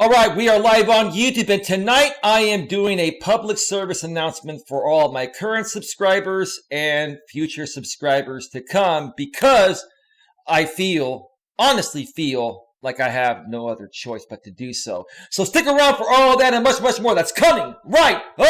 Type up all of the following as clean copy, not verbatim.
All right, we are live on YouTube, and tonight I am doing a public service announcement for all of my current subscribers and future subscribers to come because I honestly feel like I have no other choice but to do so. So stick around for all of that and much, much more that's coming right up!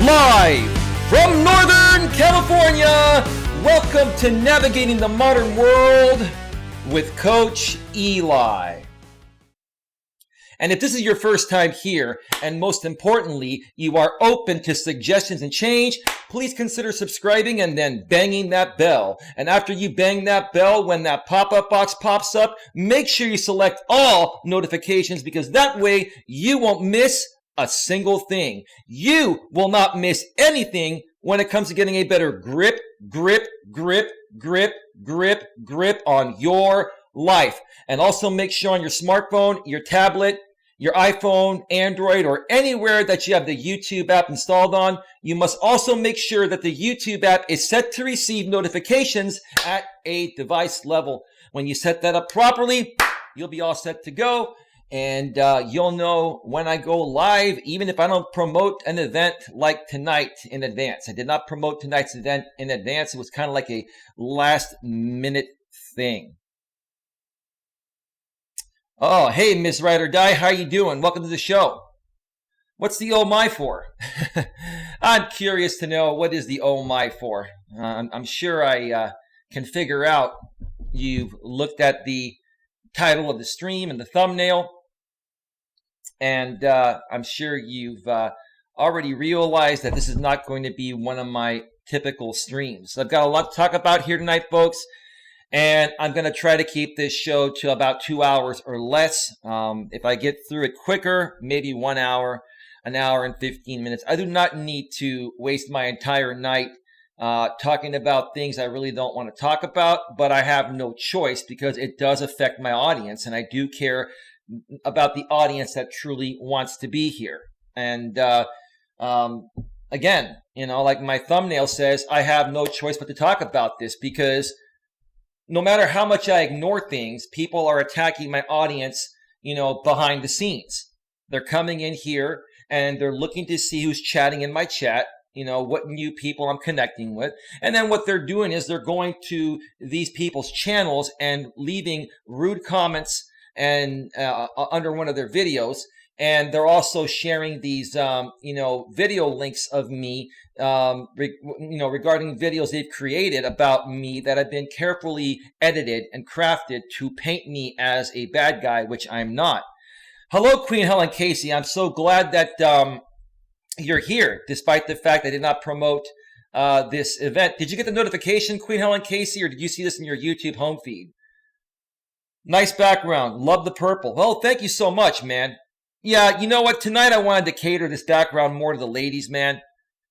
Live from Northern California, welcome to Navigating the Modern World with Coach Eli. And if this is your first time here, and most importantly, you are open to suggestions and change, please consider subscribing and then banging that bell. And after you bang that bell, when that pop-up box pops up, make sure you select all notifications because that way you won't miss a single thing. You will not miss anything when it comes to getting a better grip on your life. And also make sure on your smartphone, your tablet, your iPhone, Android, or anywhere that you have the YouTube app installed on, you must also make sure that the YouTube app is set to receive notifications at a device level. When you set that up properly, you'll be all set to go. And you'll know when I go live, even if I don't promote an event like tonight in advance. I did not promote tonight's event in advance. It was kind of like a last minute thing. Oh, hey, Miss Ride or Die, how you doing? Welcome to the show. What's the oh my for? I'm curious to know what is the oh my for. I'm sure I can figure out you've looked at the title of the stream and the thumbnail. And I'm sure you've already realized that this is not going to be one of my typical streams. I've got a lot to talk about here tonight, folks. And I'm going to try to keep this show to about 2 hours or less. If I get through it quicker, maybe 1 hour, an hour and 15 minutes. I do not need to waste my entire night talking about things I really don't want to talk about. But I have no choice because it does affect my audience. And I do care about the audience that truly wants to be here. And again, like my thumbnail says, I have no choice but to talk about this because no matter how much I ignore things, people are attacking my audience, behind the scenes. They're coming in here and they're looking to see who's chatting in my chat, what new people I'm connecting with. And then what they're doing is they're going to these people's channels and leaving rude comments and under one of their videos, and they're also sharing these video links of me regarding videos they've created about me that have been carefully edited and crafted to paint me as a bad guy, which I'm not. Hello, Queen Helen Casey. I'm so glad that you're here, despite the fact I did not promote this event. Did you get the notification, Queen Helen Casey, or did you see this in your YouTube home feed? Nice background. Love the purple. Well, thank you so much, man. Yeah, you know what? Tonight I wanted to cater this background more to the ladies, man.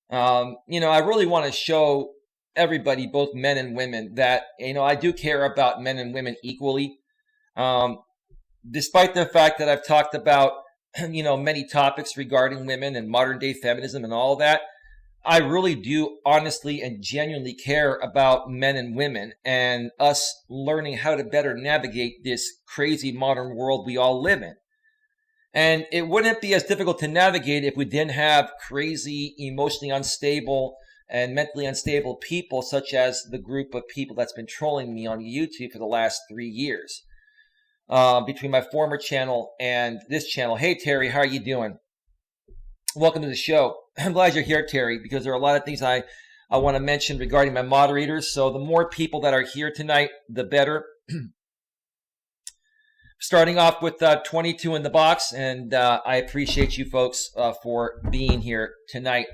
I really want to show everybody, both men and women, that, I do care about men and women equally. Despite the fact that I've talked about, many topics regarding women and modern day feminism and all that, I really do honestly and genuinely care about men and women and us learning how to better navigate this crazy modern world we all live in. And it wouldn't be as difficult to navigate if we didn't have crazy, emotionally unstable and mentally unstable people such as the group of people that's been trolling me on YouTube for the last 3 years. Between my former channel and this channel. Hey, Terry, how are you doing? Welcome to the show. I'm glad you're here, Terry, because there are a lot of things I want to mention regarding my moderators. So the more people that are here tonight, the better. Starting off with 22 in the box, and I appreciate you folks for being here tonight.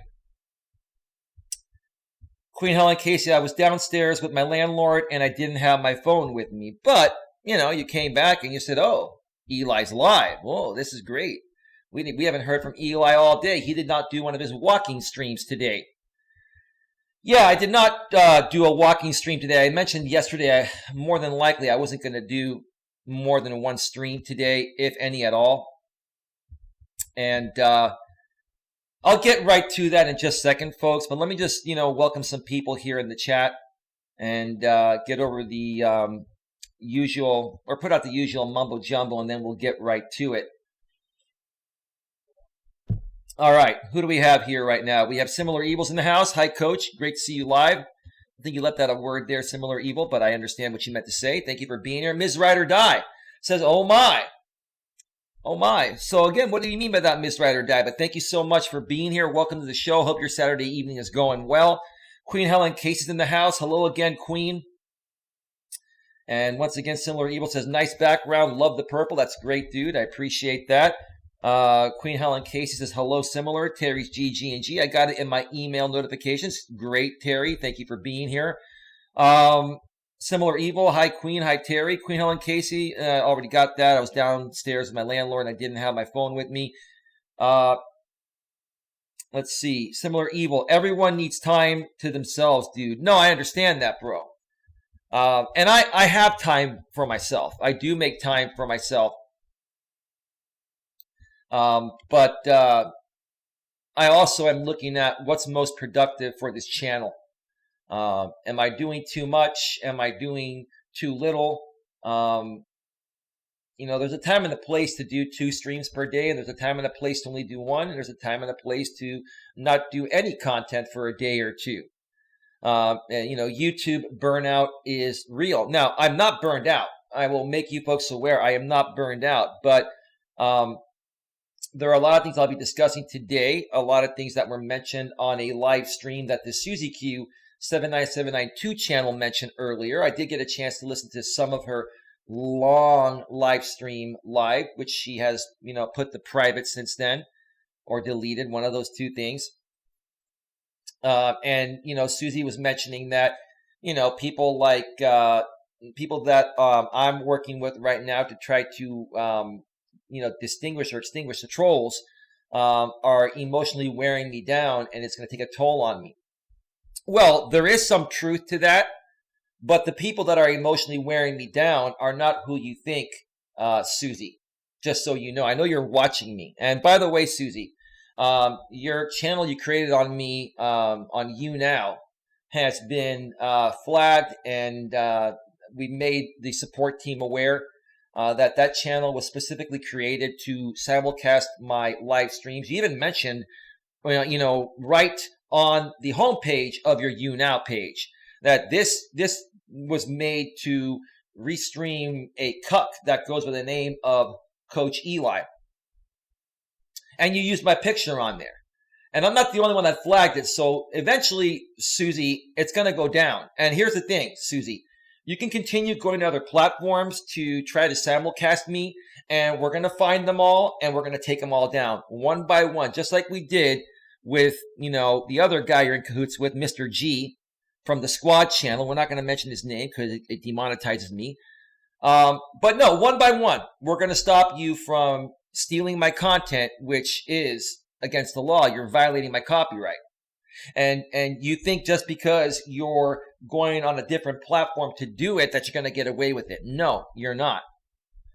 Queen Helen Casey, I was downstairs with my landlord, and I didn't have my phone with me. But, you came back and you said, oh, Eli's live. Whoa, this is great. We haven't heard from Eli all day. He did not do one of his walking streams today. Yeah, I did not do a walking stream today. I mentioned yesterday, more than likely, I wasn't going to do more than one stream today, if any at all. And I'll get right to that in just a second, folks. But let me just, welcome some people here in the chat and get over the usual, or put out the usual mumbo jumbo, and then we'll get right to it. All right, who do we have here right now? We have Similar Evils in the house. Hi, Coach. Great to see you live. I think you left out a word there, Similar Evil, but I understand what you meant to say. Thank you for being here. Ms. Ride or Die says, oh my. Oh my. So again, what do you mean by that, Ms. Ride or Die? But thank you so much for being here. Welcome to the show. Hope your Saturday evening is going well. Queen Helen Casey's in the house. Hello again, Queen. And once again, Similar Evil says, nice background. Love the purple. That's great, dude. I appreciate that. Queen Helen Casey says, hello, Similar. Terry's GG&G. I got it in my email notifications. Great, Terry. Thank you for being here. Similar Evil. Hi, Queen. Hi, Terry. Queen Helen Casey. Already got that. I was downstairs with my landlord and I didn't have my phone with me. Let's see. Similar Evil. Everyone needs time to themselves, dude. No, I understand that, bro. And I have time for myself. I do make time for myself. But I also am looking at what's most productive for this channel. Am I doing too much? Am I doing too little? There's a time and a place to do 2 streams per day, and there's a time and a place to only do 1, and there's a time and a place to not do any content for a day or 2. YouTube burnout is real. Now, I'm not burned out. I will make you folks aware I am not burned out, but there are a lot of things I'll be discussing today, a lot of things that were mentioned on a live stream that the Suzi Q79792 channel mentioned earlier. I did get a chance to listen to some of her long live stream live, which she has, put to private since then, or deleted, one of those 2 things. And Suzi was mentioning that, people like, people that I'm working with right now to try to, distinguish or extinguish the trolls, are emotionally wearing me down, and it's going to take a toll on me. Well, there is some truth to that, but the people that are emotionally wearing me down are not who you think, Suzi. Just so you know. I know you're watching me. And by the way, Suzi, your channel you created on me, on YouNow, has been flagged, and we made the support team aware that channel was specifically created to simulcast my live streams. You even mentioned, right on the homepage of your YouNow page, that this was made to restream a cuck that goes by the name of Coach Eli. And you used my picture on there. And I'm not the only one that flagged it. So eventually, Suzi, it's going to go down. And here's the thing, Suzi. You can continue going to other platforms to try to simulcast me, and we're going to find them all, and we're going to take them all down one by one, just like we did with, the other guy you're in cahoots with, Mr. G from the Squad channel. We're not going to mention his name because it demonetizes me. But no, one by one, we're going to stop you from stealing my content, which is against the law. You're violating my copyright. And you think just because you're going on a different platform to do it that you're going to get away with it. No, you're not.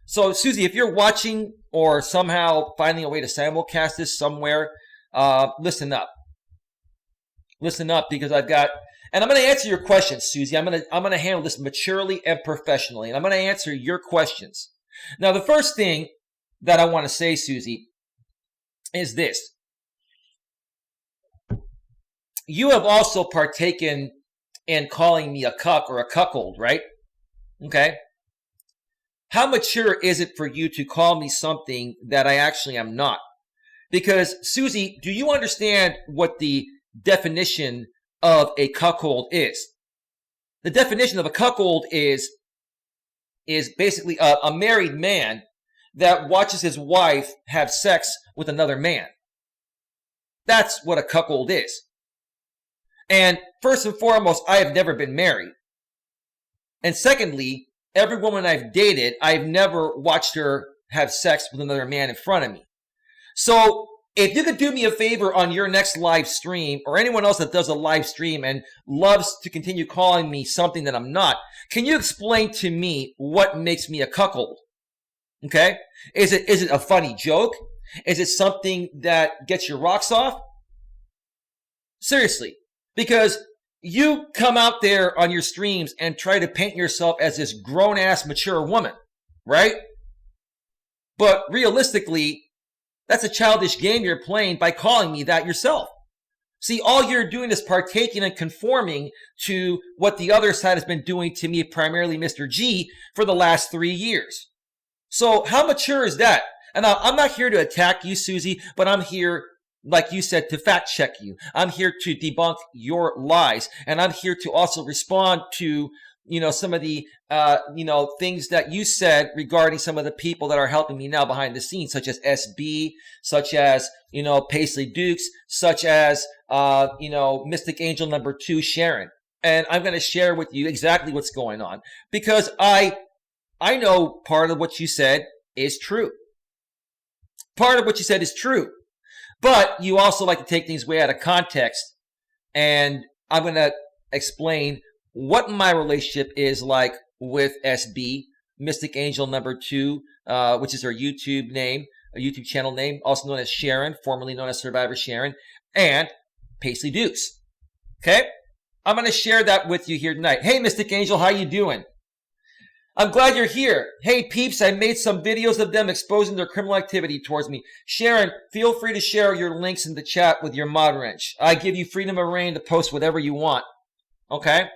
So, Suzi, if you're watching or somehow finding a way to simulcast this somewhere, listen up. Listen up, because I've got, and I'm going to answer your questions, Suzi. I'm going to handle this maturely and professionally, and I'm going to answer your questions. Now, the first thing that I want to say, Suzi, is this. You have also partaken in calling me a cuck or a cuckold, right? Okay. How mature is it for you to call me something that I actually am not? Because, Suzi, do you understand what the definition of a cuckold is? The definition of a cuckold is basically a married man that watches his wife have sex with another man. That's what a cuckold is. And first and foremost, I have never been married. And secondly, every woman I've dated, I've never watched her have sex with another man in front of me. So if you could do me a favor on your next live stream, or anyone else that does a live stream and loves to continue calling me something that I'm not, can you explain to me what makes me a cuckold? Okay? Is it a funny joke? Is it something that gets your rocks off? Seriously. Because you come out there on your streams and try to paint yourself as this grown-ass mature woman, right? But realistically, that's a childish game you're playing by calling me that yourself. See, all you're doing is partaking and conforming to what the other side has been doing to me, primarily Mr. G, for the last 3 years. So how mature is that? And I'm not here to attack you, Suzi, but I'm here, like you said, to fact check you. I'm here to debunk your lies. And I'm here to also respond to, some of the, things that you said regarding some of the people that are helping me now behind the scenes, such as SB, such as, Paisley Dukes, such as, Mystic Angel number 2, Sharon. And I'm going to share with you exactly what's going on, because I know part of what you said is true. Part of what you said is true. But you also like to take things way out of context. And I'm going to explain what my relationship is like with SB, Mystic Angel number 2, which is her YouTube name, a YouTube channel name, also known as Sharon, formerly known as Survivor Sharon, and Paisley Dukes. Okay? I'm going to share that with you here tonight. Hey, Mystic Angel, how you doing? I'm glad you're here. Hey, peeps, I made some videos of them exposing their criminal activity towards me. Sharon, feel free to share your links in the chat with your mod wrench. I give you freedom of reign to post whatever you want. Okay?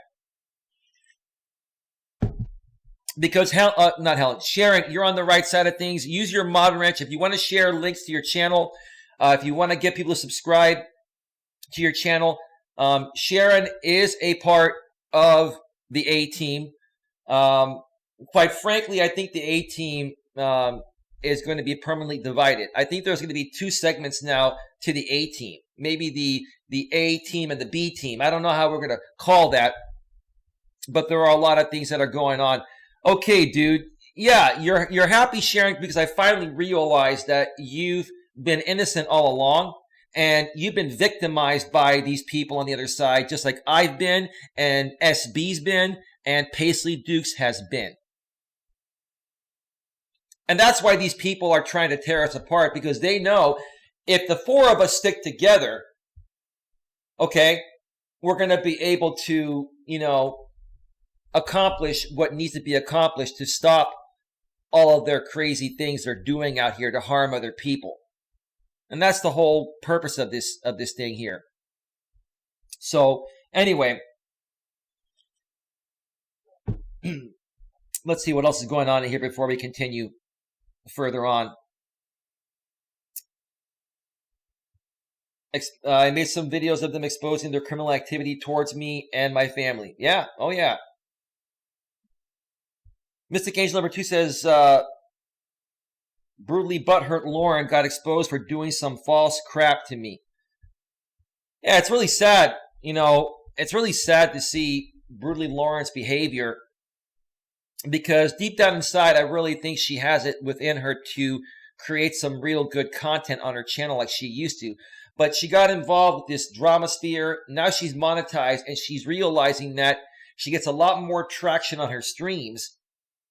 Because Sharon, you're on the right side of things. Use your mod wrench. If you want to share links to your channel, if you want to get people to subscribe to your channel, Sharon is a part of the A-team. Quite frankly, I think the A-team is going to be permanently divided. I think there's going to be 2 segments now to the A-team. Maybe the A-team and the B-team. I don't know how we're going to call that, but there are a lot of things that are going on. Okay, dude. Yeah, you're happy, Sharon, because I finally realized that you've been innocent all along, and you've been victimized by these people on the other side, just like I've been, and SB's been, and Paisley Dukes has been. And that's why these people are trying to tear us apart, because they know if the 4 of us stick together, okay, we're going to be able to, accomplish what needs to be accomplished to stop all of their crazy things they're doing out here to harm other people. And that's the whole purpose of this thing here. So anyway, let's see what else is going on in here before we continue further on. I made some videos of them exposing their criminal activity towards me and my family. Yeah. Oh, yeah. Mystic Angel number 2 says, brutally butthurt Lauren got exposed for doing some false crap to me. Yeah, it's really sad. It's really sad to see brutally Lauren's behavior, because deep down inside, I really think she has it within her to create some real good content on her channel like she used to. But she got involved with this drama sphere. Now she's monetized, and she's realizing that she gets a lot more traction on her streams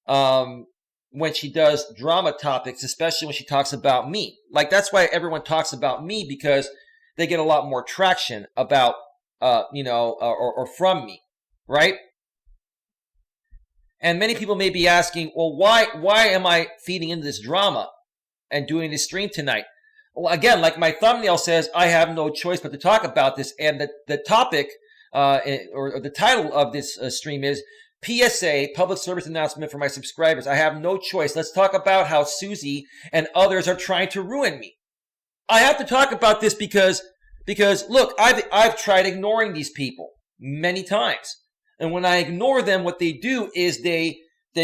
when she does drama topics, especially when she talks about me. Like, that's why everyone talks about me, because they get a lot more traction about, or from me, right? And many people may be asking, well, why am I feeding into this drama and doing this stream tonight? Well, again, like my thumbnail says, I have no choice but to talk about this. And the topic, or the title of this stream is PSA, public service announcement for my subscribers. I have no choice. Let's talk about how Suzi and others are trying to ruin me. I have to talk about this because look, I've tried ignoring these people many times. And when I ignore them, what they do is they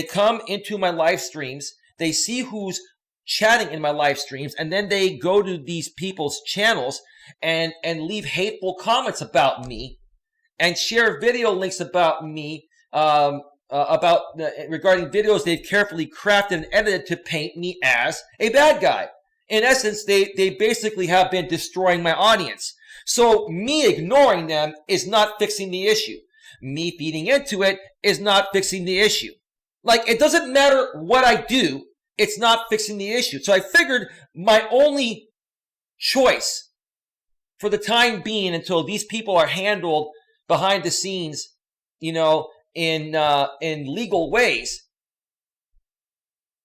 come into my live streams, they see who's chatting in my live streams, and then they go to these people's channels and leave hateful comments about me and share video links about me, regarding videos they've carefully crafted and edited to paint me as a bad guy. In essence, they basically have been destroying my audience. So me ignoring them is not fixing the issue. Me feeding into it is not fixing the issue. Like, it doesn't matter what I do it's not fixing the issue. So I figured my only choice for the time being, until these people are handled behind the scenes, in legal ways,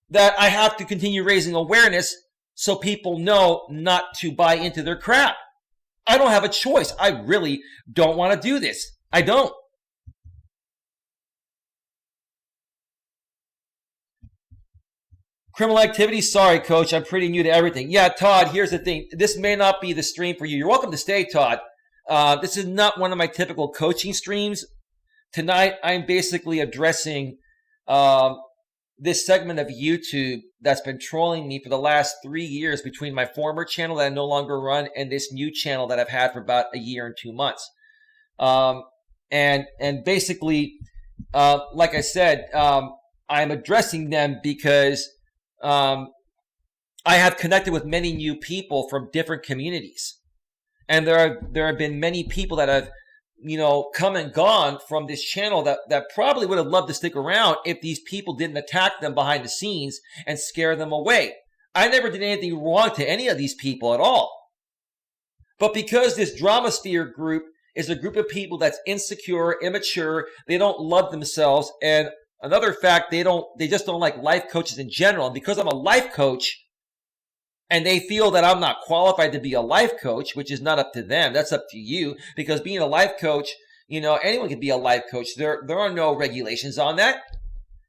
that I have to continue raising awareness so people know not to buy into their crap. I don't have a choice. I really don't want to do this. I don't. Criminal activity? Sorry, Coach. I'm pretty new to everything. Yeah, Todd, here's the thing. This may not be the stream for you. You're welcome to stay, Todd. This is not one of my typical coaching streams. Tonight, I'm basically addressing this segment of YouTube that's been trolling me for the last 3 years, between my former channel that I no longer run and this new channel that I've had for about a year and 2 months. And basically, like I said, I'm addressing them because I have connected with many new people from different communities, and there have been many people that have come and gone from this channel that probably would have loved to stick around if these people didn't attack them behind the scenes and scare them away. I never did anything wrong to any of these people at all. But because this Drama Sphere group is a group of people that's insecure, immature, they don't love themselves, and another fact, they just don't like life coaches in general. And because I'm a life coach, and they feel that I'm not qualified to be a life coach, which is not up to them. That's up to you. Because being a life coach, anyone can be a life coach. There are no regulations on that.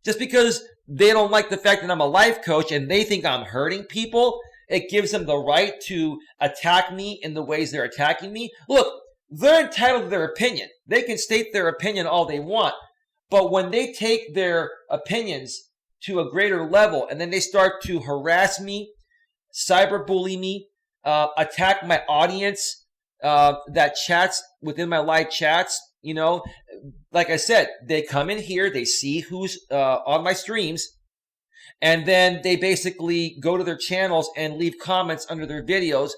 Just because they don't like the fact that I'm a life coach and they think I'm hurting people, it gives them the right to attack me in the ways they're attacking me. Look, they're entitled to their opinion. They can state their opinion all they want. But when they take their opinions to a greater level and then they start to harass me, cyberbully me, attack my audience that chats within my live chats, like I said, they come in here, they see who's on my streams, and then they basically go to their channels and leave comments under their videos,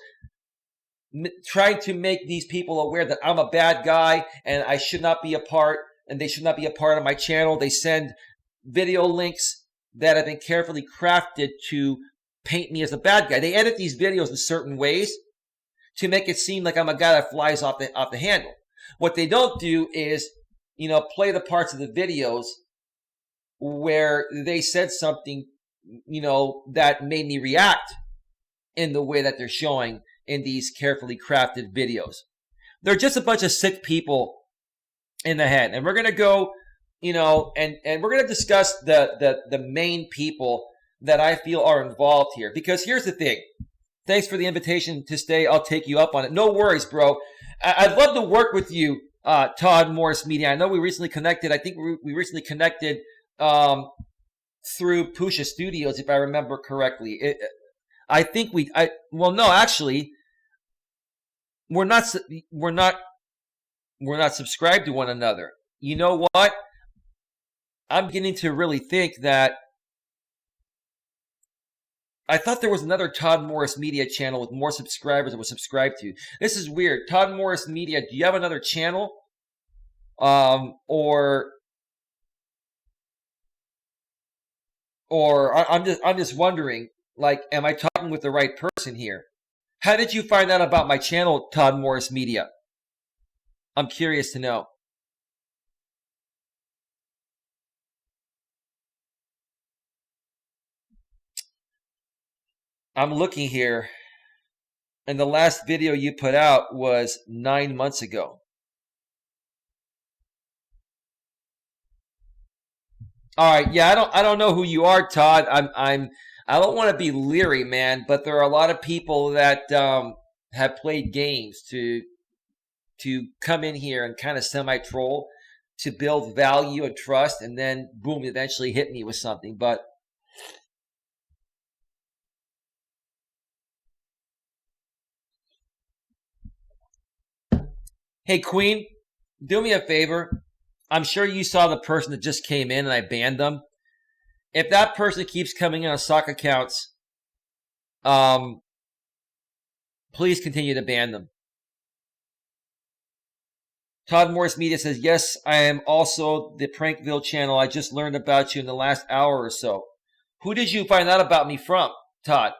trying to make these people aware that I'm a bad guy and I should not be a part, and they should not be a part of my channel. They send video links that have been carefully crafted to paint me as a bad guy. They edit these videos in certain ways to make it seem like I'm a guy that flies off the handle. What they don't do is, play the parts of the videos where they said something, that made me react in the way that they're showing in these carefully crafted videos. They're just a bunch of sick people in the head. And we're going to go, and we're going to discuss the main people that I feel are involved here. Because here's the thing. Thanks for the invitation to stay. I'll take you up on it. No worries, bro. I'd love to work with you, Todd Morris Media. I know we recently connected. I think we recently connected through Pusha Studios, if I remember correctly. Actually, we're not subscribed to one another. You know what? I'm beginning to really think that I thought there was another Todd Morris Media channel with more subscribers that was subscribed to. This is weird. Todd Morris Media, do you have another channel? Or I'm just wondering, like, am I talking with the right person here? How did you find out about my channel, Todd Morris Media? I'm curious to know. I'm looking here, and the last video you put out was 9 months ago. All right, yeah, I don't know who you are, Todd. I don't want to be leery, man, but there are a lot of people that have played games to come in here and kind of semi-troll to build value and trust, and then boom, eventually hit me with something. But hey, Queen, do me a favor. I'm sure you saw the person that just came in and I banned them. If that person keeps coming in on sock accounts, please continue to ban them. Todd Morris Media says, yes, I am also the Prankville channel. I just learned about you in the last hour or so. Who did you find out about me from, Todd?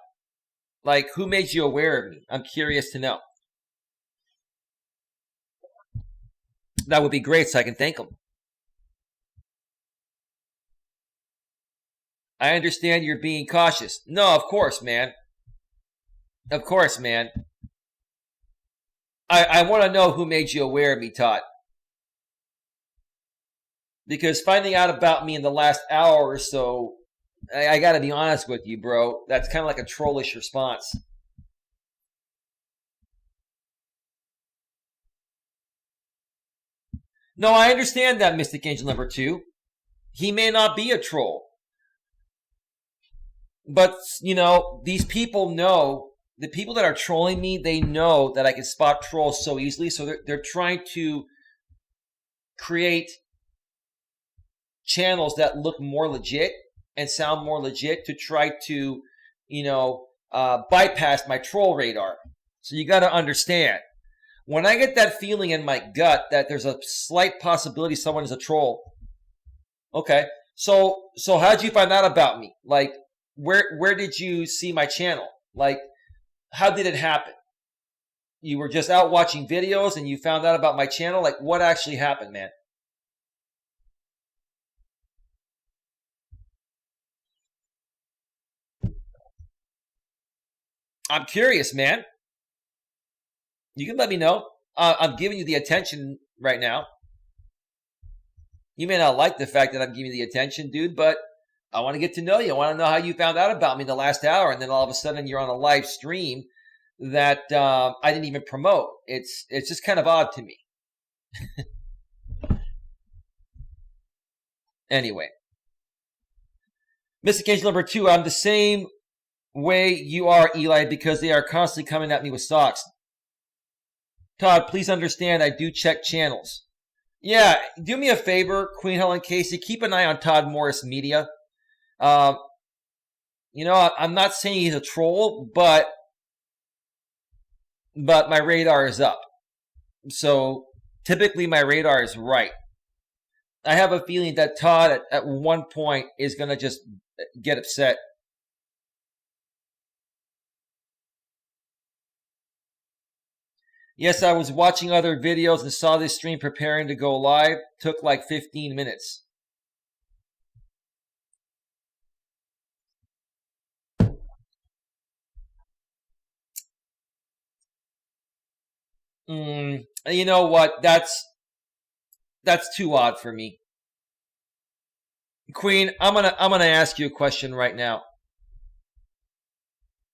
Like, who made you aware of me? I'm curious to know. That would be great so I can thank them. I understand you're being cautious. No, of course, man. Of course, man. I want to know who made you aware of me, Todd. Because finding out about me in the last hour or so, I got to be honest with you, bro. That's kind of like a trollish response. No, I understand that, Mystic Angel number 2. He may not be a troll. But, you know, these people know, the people that are trolling me, they know that I can spot trolls so easily. So they're trying to create channels that look more legit and sound more legit to try to, you know, bypass my troll radar. So you got to understand, when I get that feeling in my gut that there's a slight possibility someone is a troll, okay, so how'd you find out about me? Like, where did you see my channel? Like, how did it happen? You were just out watching videos and you found out about my channel? Like, what actually happened, man? I'm curious, man. You can let me know. I'm giving you the attention right now. You may not like the fact that I'm giving you the attention, dude, but I want to get to know you. I want to know how you found out about me in the last hour, and then all of a sudden you're on a live stream that I didn't even promote. It's just kind of odd to me. Anyway, Mystic Angel number 2, I'm the same way you are, Eli, because they are constantly coming at me with stocks. Todd, please understand I do check channels. Yeah, do me a favor, Queen Helen Casey, keep an eye on Todd Morris Media. You know, I'm not saying he's a troll, but my radar is up. So typically my radar is right. I have a feeling that Todd at one point is going to just get upset. Yes, I was watching other videos and saw this stream preparing to go live. Took like 15 minutes. You know what? That's too odd for me. Queen, I'm gonna ask you a question right now.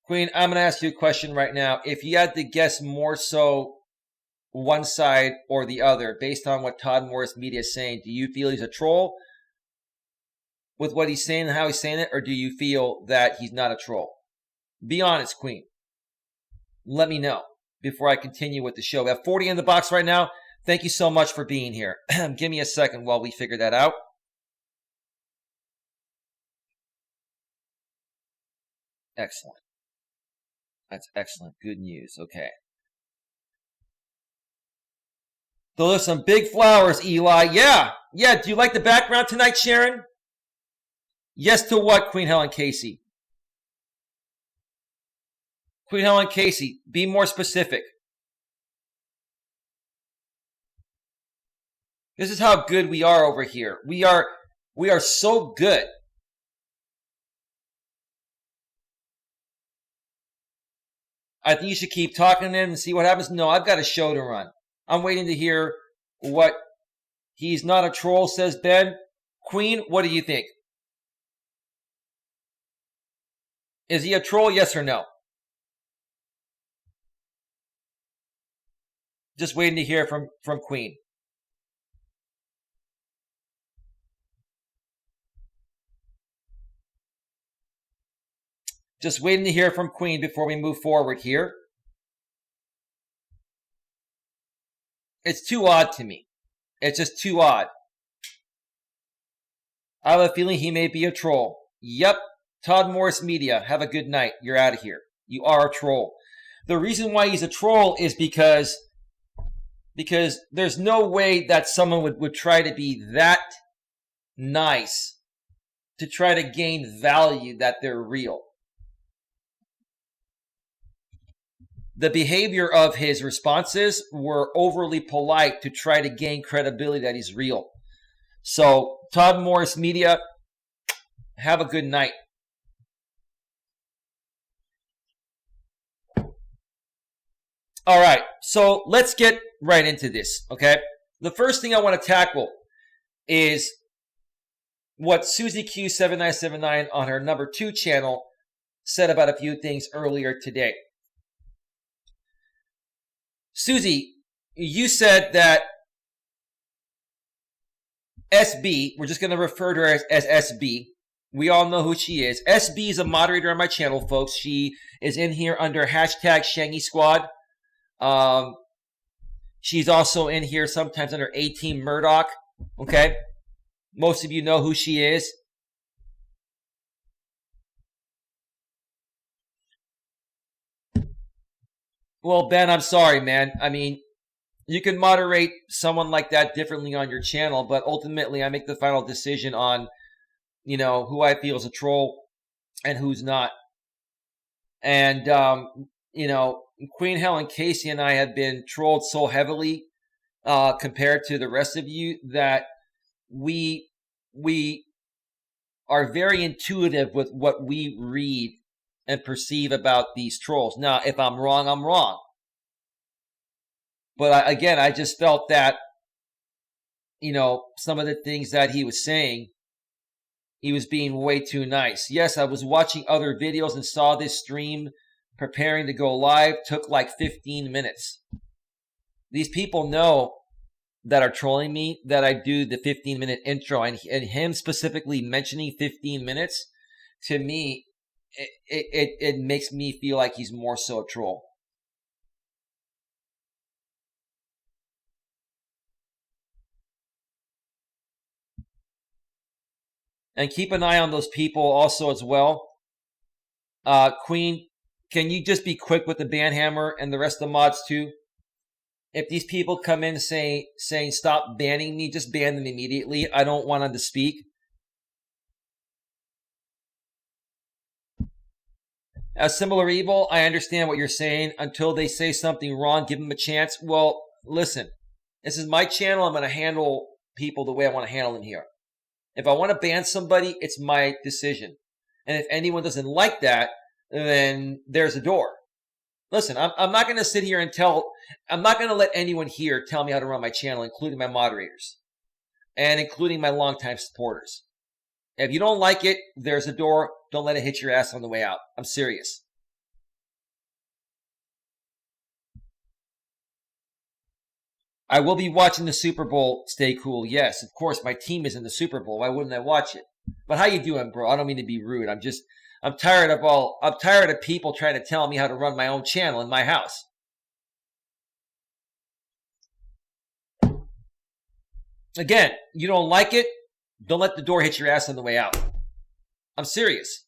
Queen, I'm gonna ask you a question right now. If you had to guess more so one side or the other, based on what Todd Morris Media is saying, do you feel he's a troll with what he's saying and how he's saying it, or do you feel that he's not a troll? Be honest, Queen. Let me know before I continue with the show. We have 40 in the box right now. Thank you so much for being here. Give me a second while we figure that out. Excellent. That's excellent. Good news. Okay. Those are some big flowers, Eli. Yeah. Yeah. Do you like the background tonight, Sharon? Yes to what, Queen Helen Casey? Queen Helen Casey, be more specific. This is how good we are over here. We are so good. I think you should keep talking to him and see what happens. No, I've got a show to run. I'm waiting to hear what he's not a troll, says Ben. Queen, what do you think? Is he a troll, yes or no? Just waiting to hear from Queen. Just waiting to hear from Queen before we move forward here. It's too odd to me. It's just too odd. I have a feeling he may be a troll. Yep. Todd Morris Media, have a good night. You're out of here. You are a troll. The reason why he's a troll is because there's no way that someone would try to be that nice to try to gain value that they're real. The behavior of his responses were overly polite to try to gain credibility that he's real. So, Todd Morris Media, have a good night. All right, so let's get right into this, okay? The first thing I want to tackle is what Suzi Q7979 on her number 2 channel said about a few things earlier today. Suzi, you said that SB, we're just going to refer to her as SB. We all know who she is. SB is a moderator on my channel, folks. She is in here under hashtag Shangy Squad. She's also in here sometimes under A-Team Murdoch. Okay? Most of you know who she is. Well, Ben, I'm sorry, man. I mean, you can moderate someone like that differently on your channel, but ultimately I make the final decision on, you know, who I feel is a troll and who's not. And, you know, Queen Helen Casey and I have been trolled so heavily compared to the rest of you that we are very intuitive with what we read and perceive about these trolls. Now, if I'm wrong, I'm wrong. But again, I just felt that, you know, some of the things that he was saying, he was being way too nice. Yes, I was watching other videos and saw this stream preparing to go live. Took like 15 minutes. These people know that are trolling me that I do the 15-minute intro. And him specifically mentioning 15 minutes, to me, it makes me feel like he's more so a troll. And keep an eye on those people also as well. Queen, can you just be quick with the ban hammer and the rest of the mods too? If these people come in saying stop banning me, just ban them immediately. I don't want them to speak. As Similar Evil, I understand what you're saying. Until they say something wrong, give them a chance. Well, listen, this is my channel. I'm going to handle people the way I want to handle them here. If I want to ban somebody, it's my decision. And if anyone doesn't like that, then there's a door. Listen, I'm not going to sit here and I'm not going to let anyone here tell me how to run my channel, including my moderators and including my longtime supporters. If you don't like it, there's a door. Don't let it hit your ass on the way out. I'm serious. I will be watching the Super Bowl. Stay cool. Yes, of course, my team is in the Super Bowl. Why wouldn't I watch it? But how you doing, bro? I don't mean to be rude. I'm tired of people trying to tell me how to run my own channel in my house. Again, you don't like it, don't let the door hit your ass on the way out. I'm serious.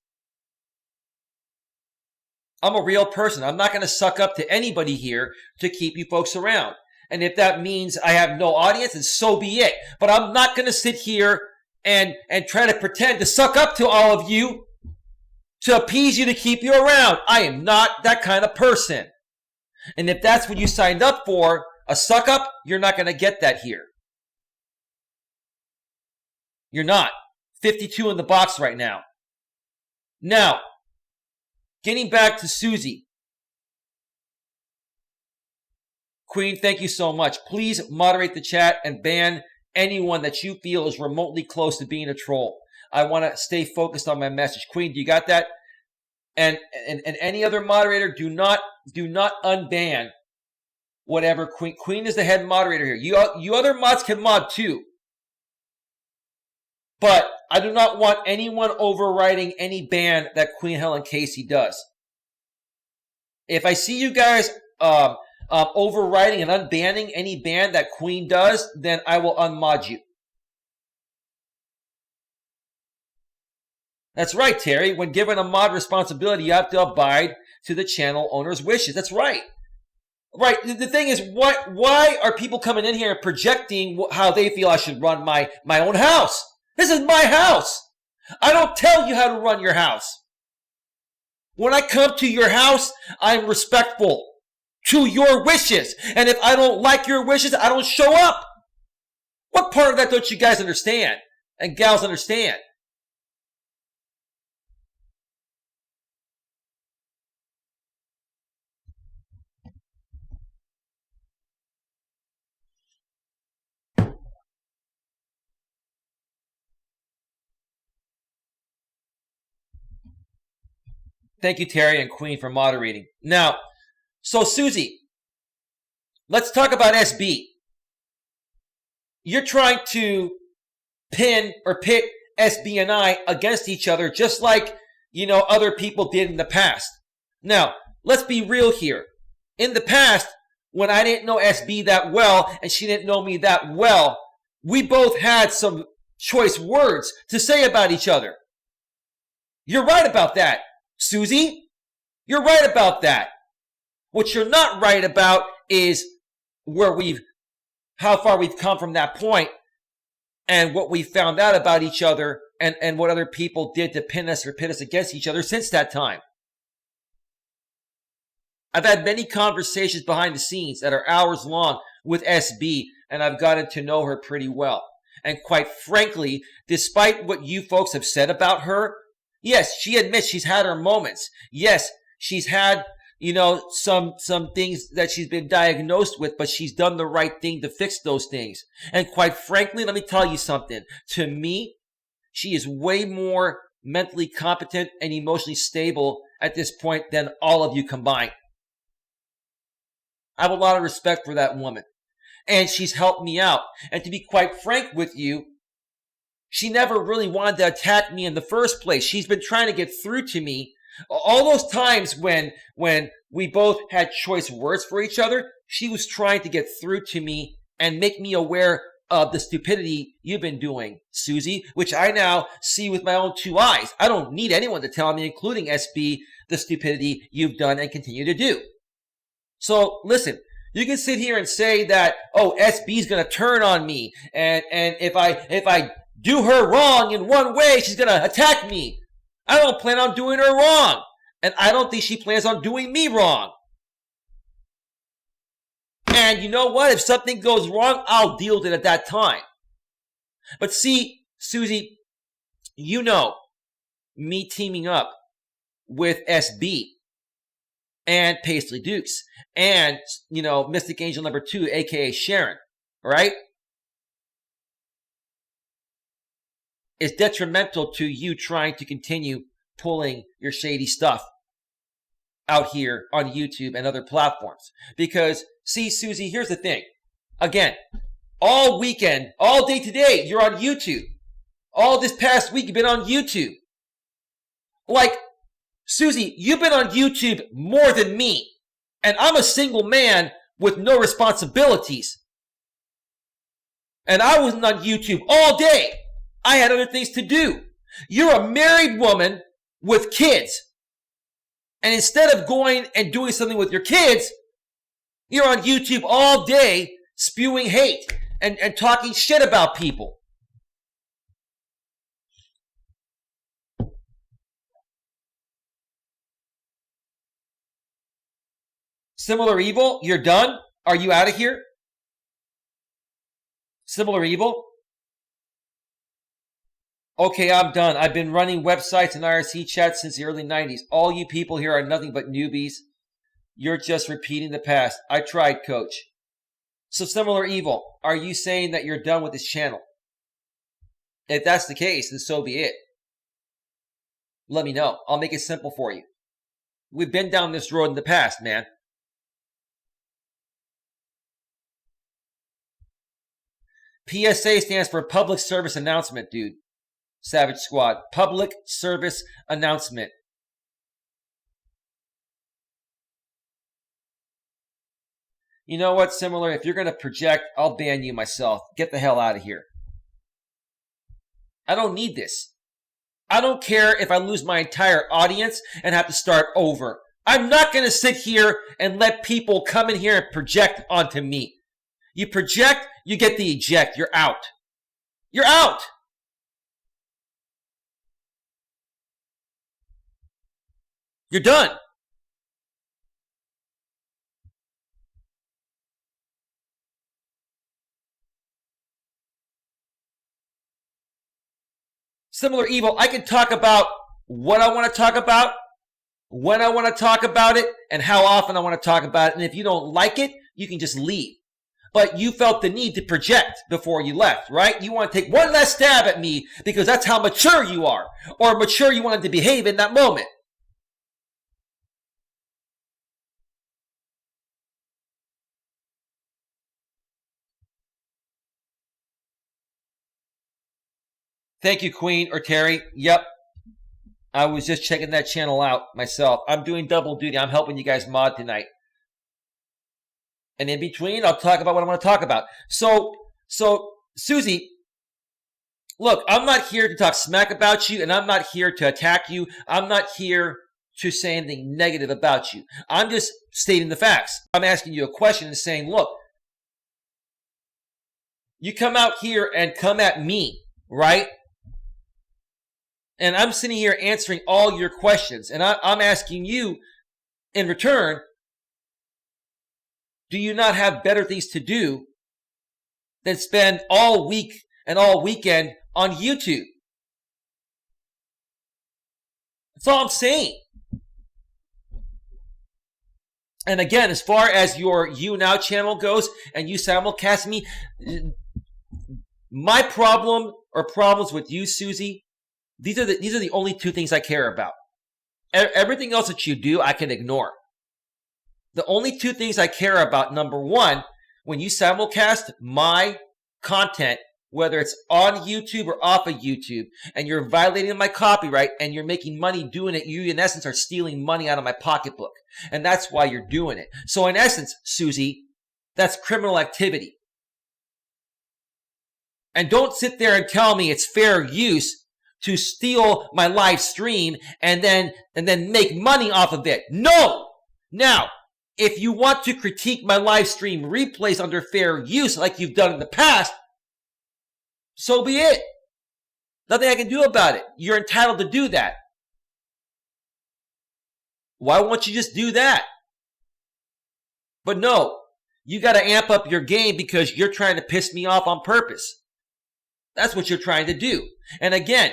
I'm a real person. I'm not going to suck up to anybody here to keep you folks around. And if that means I have no audience, then so be it. But I'm not going to sit here and try to pretend to suck up to all of you to appease you to keep you around. I am not that kind of person. And if that's what you signed up for, a suck up, you're not going to get that here. You're not. 52 in the box right now. Now, getting back to Suzi. Queen, thank you so much. Please moderate the chat and ban anyone that you feel is remotely close to being a troll. I want to stay focused on my message. Queen, do you got that? And any other moderator, do not unban whatever Queen. Queen is the head moderator here. You other mods can mod too. But I do not want anyone overriding any ban that Queen Helen Casey does. If I see you guys overriding and unbanning any ban that Queen does, then I will unmod you. That's right, Terry. When given a mod responsibility, you have to abide to the channel owner's wishes. That's right. Right. The thing is, why are people coming in here and projecting how they feel I should run my own house? This is my house. I don't tell you how to run your house. When I come to your house, I'm respectful to your wishes. And if I don't like your wishes, I don't show up. What part of that don't you guys understand and gals understand? Thank you, Terry and Queen, for moderating. Now, so Suzi, let's talk about SB. You're trying to pin or pit SB and I against each other, just like, other people did in the past. Now, let's be real here. In the past, when I didn't know SB that well and she didn't know me that well, we both had some choice words to say about each other. You're right about that, Suzi. You're right about that. What you're not right about is how far we've come from that point and what we found out about each other and what other people did to pin us or pit us against each other since that time. I've had many conversations behind the scenes that are hours long with SB, and I've gotten to know her pretty well. And quite frankly, despite what you folks have said about her, yes, she admits she's had her moments. Yes, she's had, some things that she's been diagnosed with, but she's done the right thing to fix those things. And quite frankly, let me tell you something. To me, she is way more mentally competent and emotionally stable at this point than all of you combined. I have a lot of respect for that woman. And she's helped me out. And to be quite frank with you, she never really wanted to attack me in the first place. She's been trying to get through to me. All those times when we both had choice words for each other, she was trying to get through to me and make me aware of the stupidity you've been doing, Suzi, which I now see with my own two eyes. I don't need anyone to tell me, including SB, the stupidity you've done and continue to do. So listen, you can sit here and say that, SB's going to turn on me. And if I do her wrong in one way, she's going to attack me. I don't plan on doing her wrong. And I don't think she plans on doing me wrong. And you know what? If something goes wrong, I'll deal with it at that time. But see, Suzi, me teaming up with SB and Paisley Dukes and, Mystic Angel number 2, aka Sharon, right? It's detrimental to you trying to continue pulling your shady stuff out here on YouTube and other platforms. Because, see, Suzi, here's the thing. Again, all weekend, all day today, you're on YouTube. All this past week, you've been on YouTube. Like, Suzi, you've been on YouTube more than me. And I'm a single man with no responsibilities. And I wasn't on YouTube all day. I had other things to do. You're a married woman with kids. And instead of going and doing something with your kids, you're on YouTube all day spewing hate and talking shit about people. Similar Evil, you're done? Are you out of here? Similar Evil? Okay, I'm done. I've been running websites and IRC chats since the early 90s. All you people here are nothing but newbies. You're just repeating the past. I tried, Coach. So Similar Evil, are you saying that you're done with this channel? If that's the case, then so be it. Let me know. I'll make it simple for you. We've been down this road in the past, man. PSA stands for Public Service Announcement, dude. Savage Squad. Public Service Announcement. You know what, Similar? If you're going to project, I'll ban you myself. Get the hell out of here. I don't need this. I don't care if I lose my entire audience and have to start over. I'm not going to sit here and let people come in here and project onto me. You project, you get the eject. You're out. You're out. You're done. Similar evil. I can talk about what I want to talk about, when I want to talk about it, and how often I want to talk about it. And if you don't like it, you can just leave. But you felt the need to project before you left, right? You want to take one last stab at me because that's how mature you are, or mature you wanted to behave in that moment. Thank you, Queen or Terry. Yep. I was just checking that channel out myself. I'm doing double duty. I'm helping you guys mod tonight. And in between, I'll talk about what I want to talk about. So Suzi, look, I'm not here to talk smack about you, and I'm not here to attack you. I'm not here to say anything negative about you. I'm just stating the facts. I'm asking you a question and saying, look, you come out here and come at me, right? And I'm sitting here answering all your questions. And I'm asking you in return, do you not have better things to do than spend all week and all weekend on YouTube? That's all I'm saying. And again, as far as your You Now channel goes and you simulcast me, my problem or problems with you, Suzi, these are the only two things I care about. Everything else that you do, I can ignore. The only two things I care about, number one, when you simulcast my content, whether it's on YouTube or off of YouTube, and you're violating my copyright and you're making money doing it, you in essence are stealing money out of my pocketbook. And that's why you're doing it. So in essence, Suzi, that's criminal activity. And don't sit there and tell me it's fair use to steal my live stream and then make money off of it. No! Now, if you want to critique my live stream replays under fair use like you've done in the past, so be it. Nothing I can do about it. You're entitled to do that. Why won't you just do that? But no, you got to amp up your game because you're trying to piss me off on purpose. That's what you're trying to do. And again,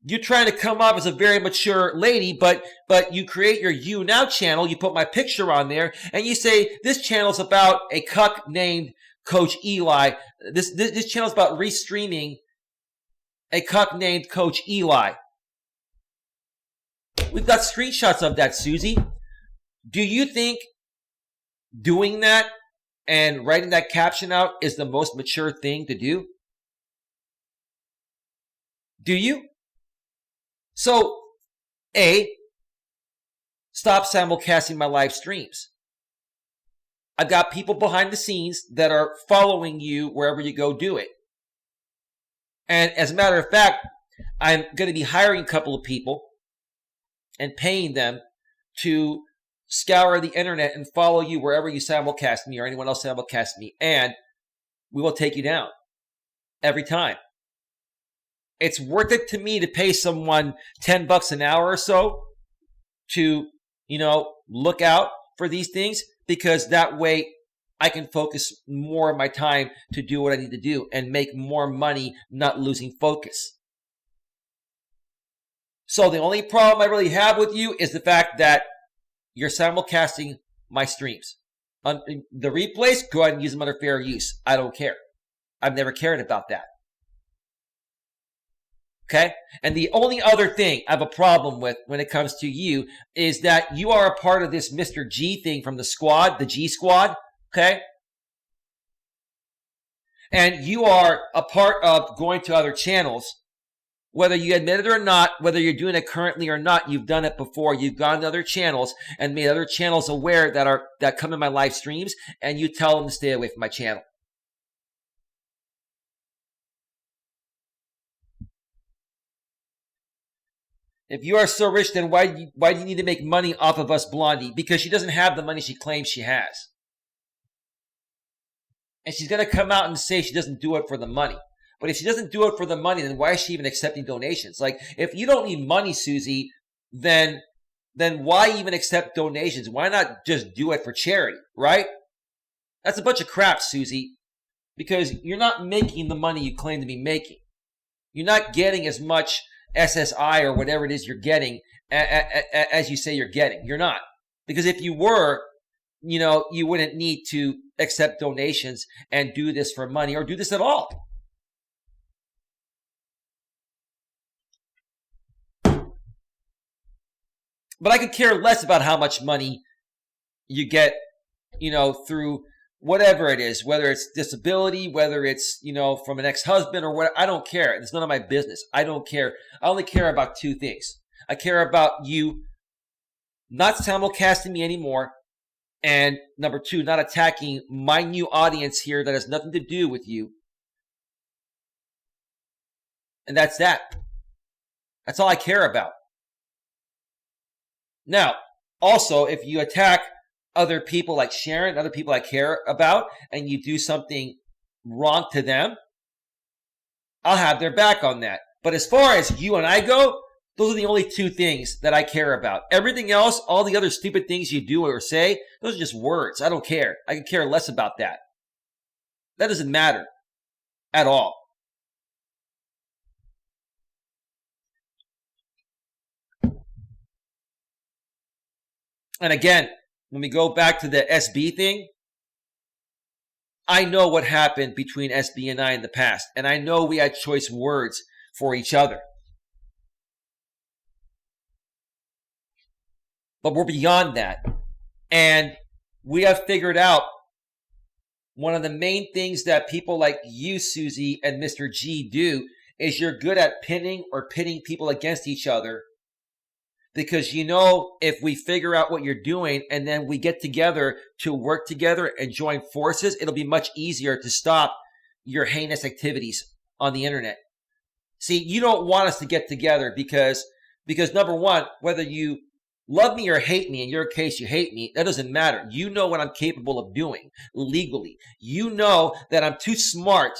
you're trying to come off as a very mature lady, but you create your You Now channel, you put my picture on there, and you say, this channel's about a cuck named Coach Eli. This channel's about restreaming a cuck named Coach Eli. We've got screenshots of that, Suzi. Do you think doing that and writing that caption out is the most mature thing to do? Do you? So, A, stop simulcasting my live streams. I've got people behind the scenes that are following you wherever you go do it. And as a matter of fact, I'm going to be hiring a couple of people and paying them to scour the internet and follow you wherever you simulcast me or anyone else simulcast me. And we will take you down every time. It's worth it to me to pay someone $10 an hour or so to, look out for these things, because that way I can focus more of my time to do what I need to do and make more money, not losing focus. So the only problem I really have with you is the fact that you're simulcasting my streams. On the replays, go ahead and use them under fair use. I don't care. I've never cared about that. Okay? And the only other thing I have a problem with when it comes to you is that you are a part of this Mr. G thing from the squad, the G squad. Okay? And you are a part of going to other channels. Whether you admit it or not, whether you're doing it currently or not, you've done it before. You've gone to other channels and made other channels aware that come in my live streams, and you tell them to stay away from my channel. If you are so rich, then why do you need to make money off of us, Blondie? Because she doesn't have the money she claims she has. And she's going to come out and say she doesn't do it for the money. But if she doesn't do it for the money, then why is she even accepting donations? Like, if you don't need money, Suzi, then then why even accept donations? Why not just do it for charity, right? That's a bunch of crap, Suzi, because you're not making the money you claim to be making. You're not getting as much SSI or whatever it is you're getting as you say you're getting. You're not. Because if you were, you wouldn't need to accept donations and do this for money or do this at all. But I could care less about how much money you get, through whatever it is, whether it's disability, whether it's, from an ex-husband or what. I don't care. It's none of my business. I don't care. I only care about two things. I care about you not simulcasting me anymore. And number two, not attacking my new audience here that has nothing to do with you. And that's that. That's all I care about. Now, also, if you attack other people like Sharon, other people I care about, and you do something wrong to them, I'll have their back on that. But as far as you and I go, those are the only two things that I care about. Everything else, all the other stupid things you do or say, those are just words. I don't care. I could care less about that. That doesn't matter at all. And again, when we go back to the SB thing, I know what happened between SB and I in the past. And I know we had choice words for each other. But we're beyond that. And we have figured out one of the main things that people like you, Suzi, and Mr. G do is you're good at pinning or pitting people against each other. Because if we figure out what you're doing and then we get together to work together and join forces, it'll be much easier to stop your heinous activities on the internet. See, you don't want us to get together because number one, whether you love me or hate me, in your case you hate me, that doesn't matter. You know what I'm capable of doing legally. You know that I'm too smart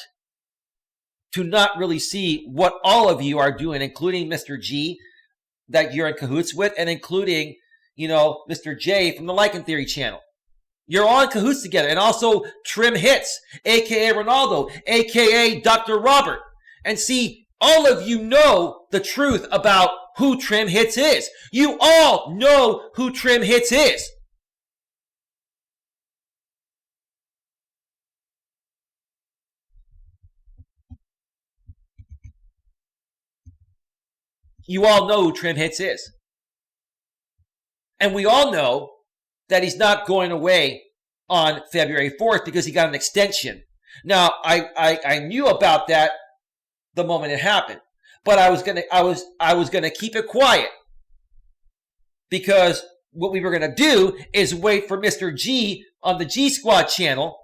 to not really see what all of you are doing, including Mr. G, that you're in cahoots with, and including, Mr. J from the Lycan Theory channel. You're all in cahoots together. And also Trim Hits, a.k.a. Ronaldo, a.k.a. Dr. Robert. And see, all of you know the truth about who Trim Hits is. You all know who Trim Hits is. You all know who Trim Hits is. And we all know that he's not going away on February 4th because he got an extension. Now, I knew about that the moment it happened, but I was gonna keep it quiet because what we were gonna do is wait for Mr. G on the G Squad channel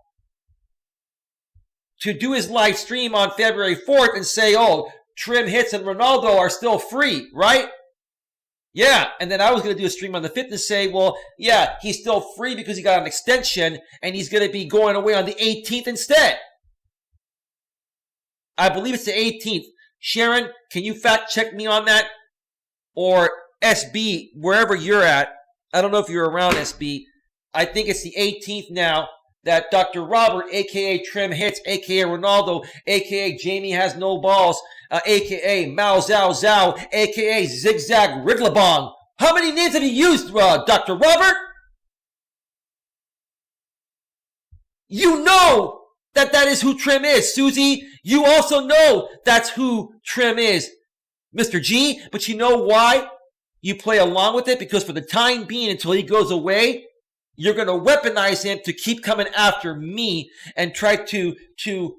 to do his live stream on February 4th and say, oh, Trim Hits and Ronaldo are still free, right? Yeah, and then I was going to do a stream on the 5th and say, well, yeah, he's still free because he got an extension and he's going to be going away on the 18th instead. I believe it's the 18th. Sharon, can you fact check me on that? Or SB, wherever you're at. I don't know if you're around, SB. I think it's the 18th now that Dr. Robert, a.k.a. Trim Hits, a.k.a. Ronaldo, a.k.a. Jamie Has No Balls, a.k.a. Mao Zhao Zhao, a.k.a. Zigzag Wrigglebong. How many names have you used, Dr. Robert? You know that is who Trim is, Suzi. You also know that's who Trim is, Mr. G. But you know why you play along with it? Because for the time being, until he goes away, you're going to weaponize him to keep coming after me and try to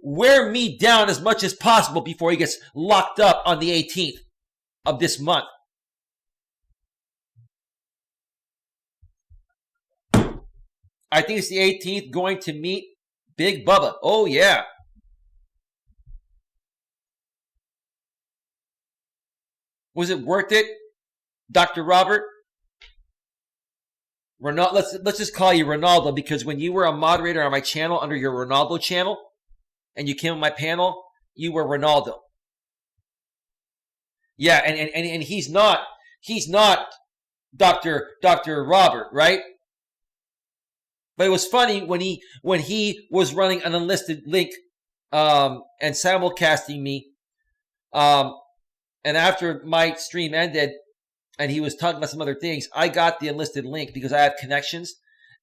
wear me down as much as possible before he gets locked up on the 18th of this month. I think it's the 18th, going to meet Big Bubba. Oh, yeah. Was it worth it, Dr. Robert? Let's just call you Ronaldo, because when you were a moderator on my channel under your Ronaldo channel and you came on my panel, you were Ronaldo. Yeah, and he's not Dr. Robert, right? But it was funny when he was running an unlisted link and simulcasting me. And after my stream ended and he was talking about some other things, I got the unlisted link because I have connections.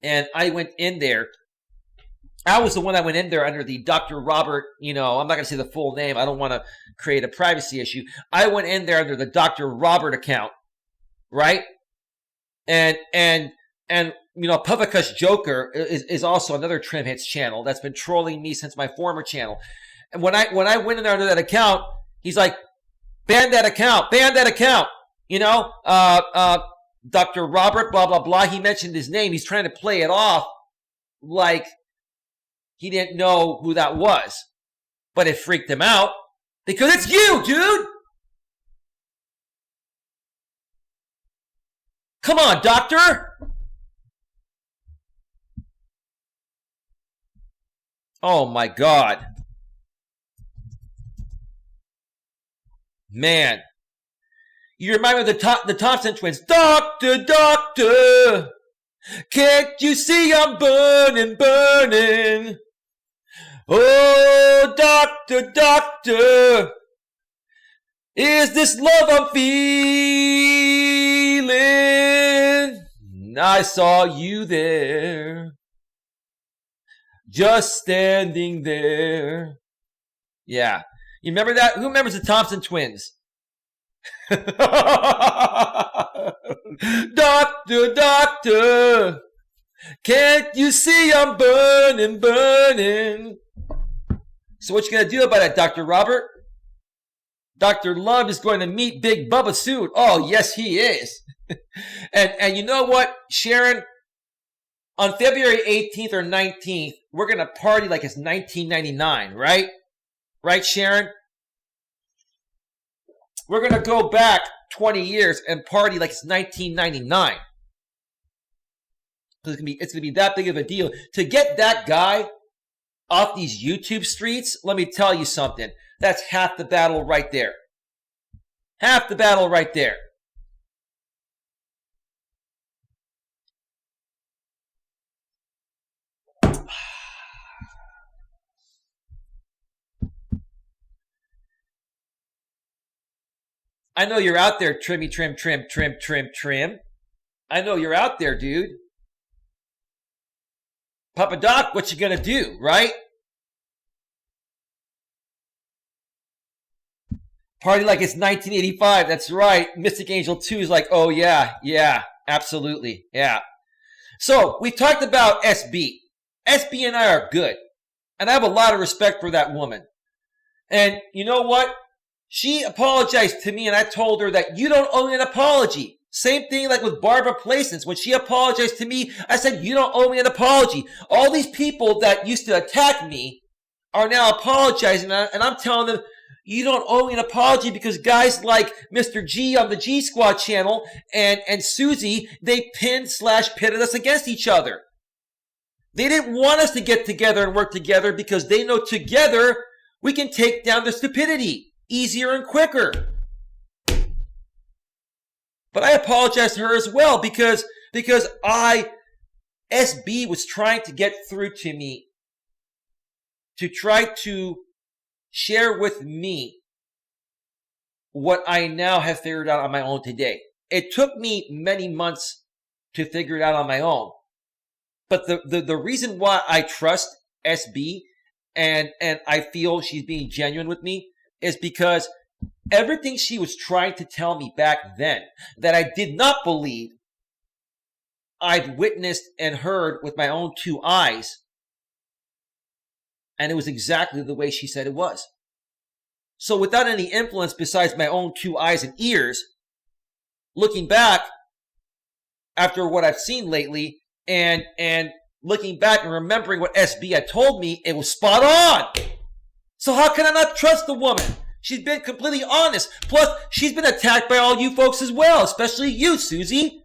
And I went in there. I was the one that went in there under the Dr. Robert, I'm not going to say the full name. I don't want to create a privacy issue. I went in there under the Dr. Robert account, right? And Pavakash Joker is also another Trim Hits channel that's been trolling me since my former channel. And when I went in there under that account, he's like, ban that account. Dr. Robert, blah, blah, blah. He mentioned his name. He's trying to play it off like he didn't know who that was. But it freaked him out because it's you, dude. Come on, doctor. Oh, my God. Man. You remind me of the Thompson twins. Doctor, doctor, can't you see I'm burning, burning? Oh, doctor, doctor, is this love I'm feeling? I saw you there, just standing there. Yeah. You remember that? Who remembers the Thompson twins? Doctor, doctor, can't you see I'm burning, burning? So what you gonna do about it, Dr. Robert? Dr. Love is going to meet Big Bubba soon. Oh, yes, he is. and you know what, Sharon? On February 18th or 19th, we're gonna party like it's 1999, right? Right, Sharon? We're going to go back 20 years and party like it's 1999. It's going to be that big of a deal. To get that guy off these YouTube streets, let me tell you something. That's half the battle right there. Half the battle right there. I know you're out there, trim. I know you're out there, dude. Papa Doc, what you gonna do, right? Party like it's 1985. That's right. Mystic Angel 2 is like, oh yeah, absolutely, yeah. So we talked about SB. SB and I are good. And I have a lot of respect for that woman. And you know what? She apologized to me and I told her that you don't owe me an apology. Same thing like with Barbara Placence. When she apologized to me, I said, you don't owe me an apology. All these people that used to attack me are now apologizing. And I'm telling them, you don't owe me an apology because guys like Mr. G on the G Squad channel and Suzi, they pitted us against each other. They didn't want us to get together and work together because they know together we can take down the stupidity easier and quicker. But I apologize to her as well because SB was trying to get through to me to try to share with me what I now have figured out on my own today. It took me many months to figure it out on my own. But the reason why I trust SB and I feel she's being genuine with me is because everything she was trying to tell me back then that I did not believe, I've witnessed and heard with my own two eyes. And it was exactly the way she said it was. So without any influence besides my own two eyes and ears, looking back after what I've seen lately and looking back and remembering what SB had told me, it was spot on. So how can I not trust the woman? She's been completely honest. Plus, she's been attacked by all you folks as well, especially you, Suzi.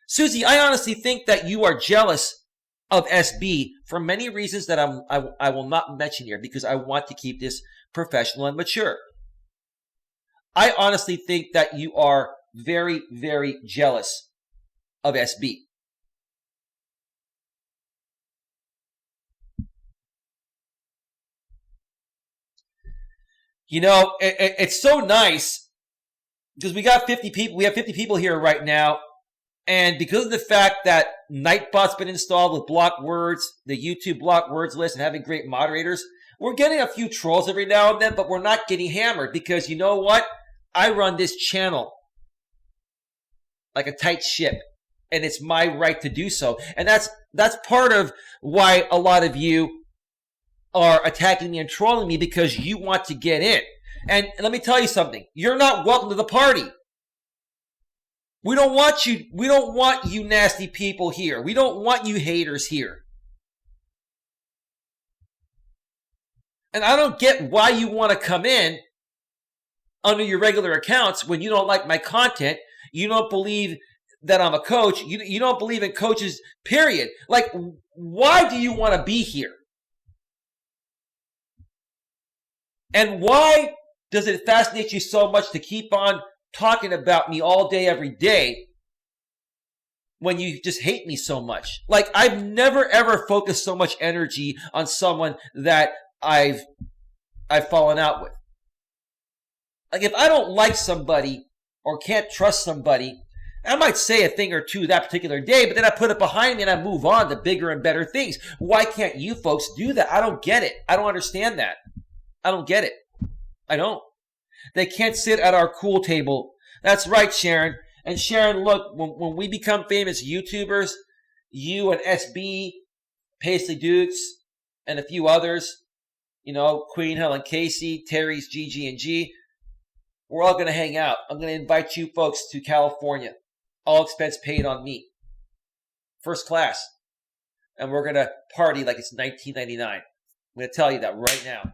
Suzi, I honestly think that you are jealous of SB for many reasons that I will not mention here because I want to keep this professional and mature. I honestly think that you are very, very jealous of SB. You know, it's so nice because we got 50 people. We have 50 people here right now. And because of the fact that Nightbot's been installed with block words, the YouTube block words list, and having great moderators, we're getting a few trolls every now and then, but we're not getting hammered because you know what? I run this channel like a tight ship, and it's my right to do so. And that's part of why a lot of you are attacking me and trolling me, because you want to get in. And let me tell you something. You're not welcome to the party. We don't want you. We don't want you nasty people here. We don't want you haters here. And I don't get why you want to come in under your regular accounts when you don't like my content. You don't believe that I'm a coach. You don't believe in coaches, period. Like, why do you want to be here? And why does it fascinate you so much to keep on talking about me all day, every day, when you just hate me so much? Like, I've never, ever focused so much energy on someone that I've fallen out with. Like, if I don't like somebody or can't trust somebody, I might say a thing or two that particular day, but then I put it behind me and I move on to bigger and better things. Why can't you folks do that? I don't get it. I don't understand that. I don't get it. I don't. They can't sit at our cool table. That's right, Sharon. And Sharon, look, when we become famous YouTubers, you and SB, Paisley Dukes, and a few others, you know, Queen Helen Casey, Terry's GG&G, we're all going to hang out. I'm going to invite you folks to California. All expense paid on me. First class. And we're going to party like it's 1999. I'm going to tell you that right now.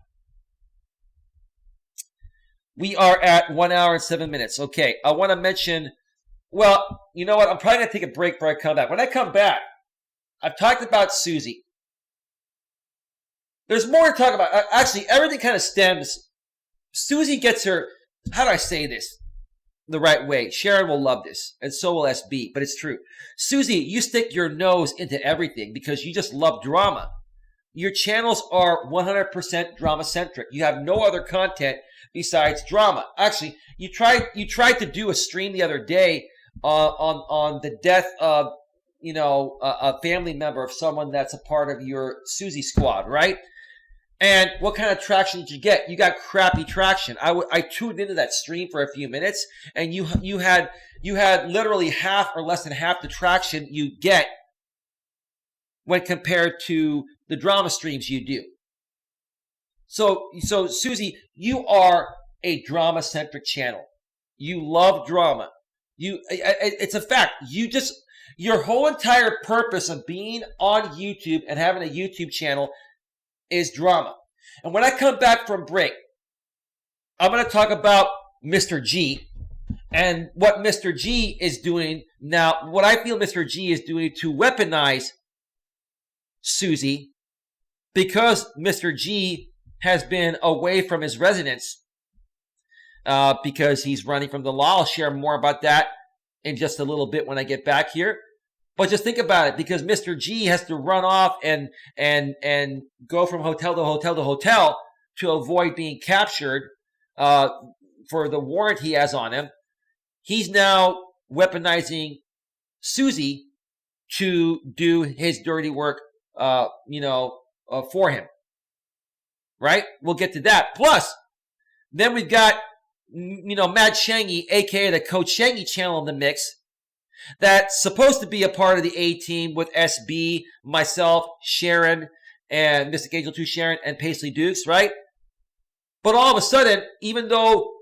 We are at 1 hour and 7 minutes. Okay, I want to mention, well, you know what? I'm probably going to take a break before I come back. When I come back, I've talked about Suzi. There's more to talk about. Actually, everything kind of stems. Suzi gets her, how do I say this the right way? Sharon will love this, and so will SB, but it's true. Suzi, you stick your nose into everything because you just love drama. Your channels are 100% drama-centric. You have no other content besides drama. Actually, you tried to do a stream the other day on the death of, you know, a family member of someone that's a part of your Suzi squad, right? And what kind of traction did you get? You got crappy traction. I tuned into that stream for a few minutes, and you had literally half or less than half the traction you get when compared to the drama streams you do. So Suzi, you are a drama-centric channel. You love drama. It's a fact. Your whole entire purpose of being on YouTube and having a YouTube channel is drama. And when I come back from break, I'm going to talk about Mr. G and what Mr. G is doing now, what I feel Mr. G is doing to weaponize Suzi, because Mr. G has been away from his residence because he's running from the law. I'll share more about that in just a little bit when I get back here. But just think about it, because Mr. G has to run off and go from hotel to hotel to hotel to avoid being captured for the warrant he has on him. He's now weaponizing Suzi to do his dirty work, for him. Right? We'll get to that. Plus, then we've got, Mad Shangy, aka the Coacheli channel in the mix, that's supposed to be a part of the A-team with SB, myself, Sharon, and Mystic Angel 2 Sharon, and Paisley Dukes, right? But all of a sudden, even though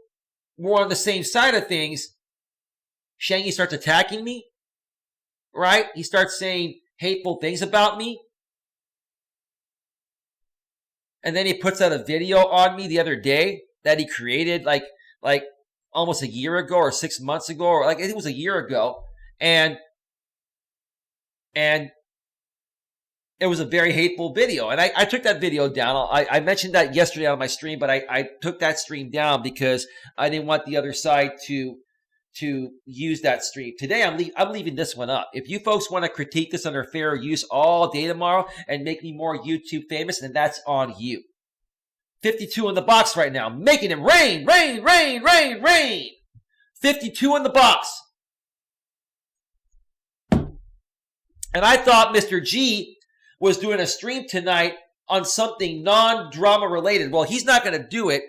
we're on the same side of things, Shangy starts attacking me, right? He starts saying hateful things about me. And then he puts out a video on me the other day that he created like almost a year ago or 6 months ago, or I think it was a year ago. And it was a very hateful video. And I took that video down. I mentioned that yesterday on my stream, but I took that stream down because I didn't want the other side to to use that stream. Today, I'm leaving this one up. If you folks want to critique this under fair use all day tomorrow and make me more YouTube famous, then that's on you. 52 in the box right now, making it rain, rain, rain, rain, rain. 52 in the box. And I thought Mr. G was doing a stream tonight on something non-drama related. Well, he's not going to do it.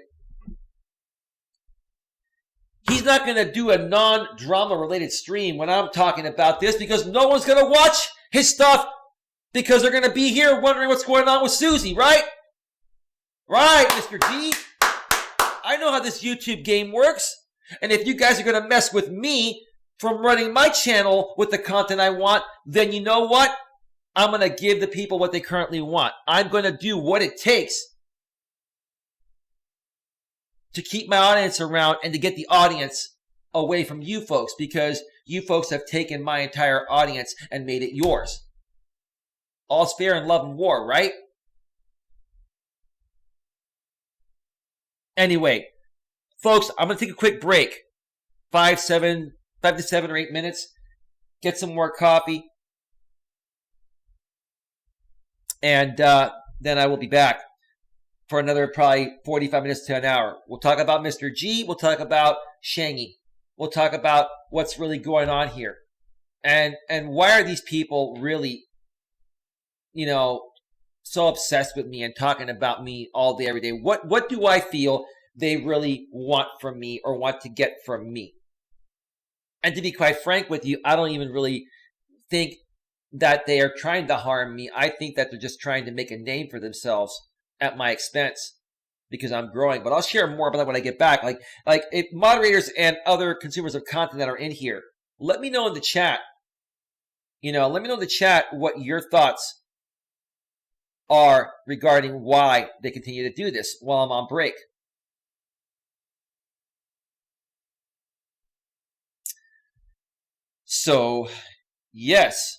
He's not going to do a non-drama related stream when I'm talking about this, because no one's going to watch his stuff because they're going to be here wondering what's going on with Suzi, right? Right, Mr. G. I know how this YouTube game works. And if you guys are going to mess with me from running my channel with the content I want, then you know what? I'm going to give the people what they currently want. I'm going to do what it takes to keep my audience around and to get the audience away from you folks, because you folks have taken my entire audience and made it yours. All's fair in love and war, right? Anyway, folks, I'm going to take a quick break. 5 to 7 or 8 minutes. Get some more coffee. And then I will be back for another probably 45 minutes to an hour. We'll talk about Mr. G. We'll talk about Shangy. We'll talk about what's really going on here. And why are these people really, so obsessed with me and talking about me all day, every day? What do I feel they really want from me or want to get from me? And to be quite frank with you, I don't even really think that they are trying to harm me. I think that they're just trying to make a name for themselves at my expense because I'm growing. But I'll share more about that when I get back. Like if moderators and other consumers of content that are in here, let me know in the chat. Let me know in the chat what your thoughts are regarding why they continue to do this while I'm on break. So, yes.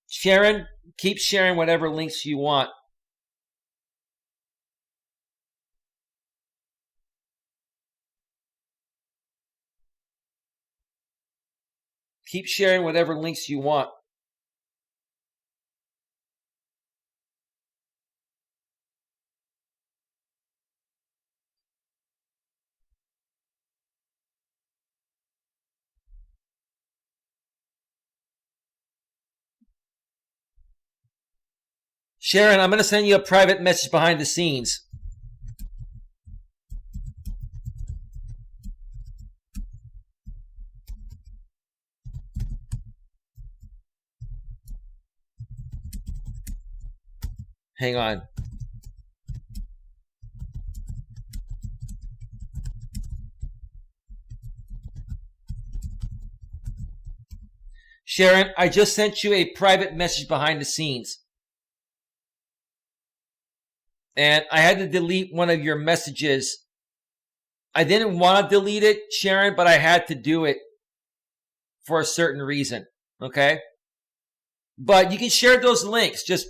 Sharon, keep sharing whatever links you want. Keep sharing whatever links you want. Sharon, I'm going to send you a private message behind the scenes. Hang on. Sharon, I just sent you a private message behind the scenes. And I had to delete one of your messages. I didn't want to delete it, Sharon, but I had to do it for a certain reason, okay? But you can share those links. Just,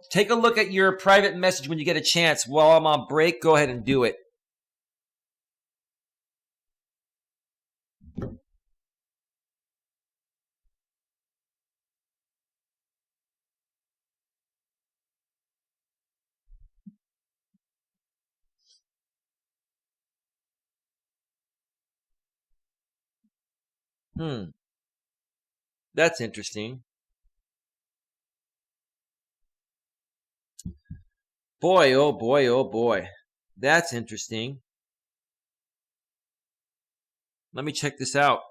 take a look at your private message when you get a chance. While I'm on break, go ahead and do it. That's interesting. Boy, oh boy, oh boy. That's interesting. Let me check this out.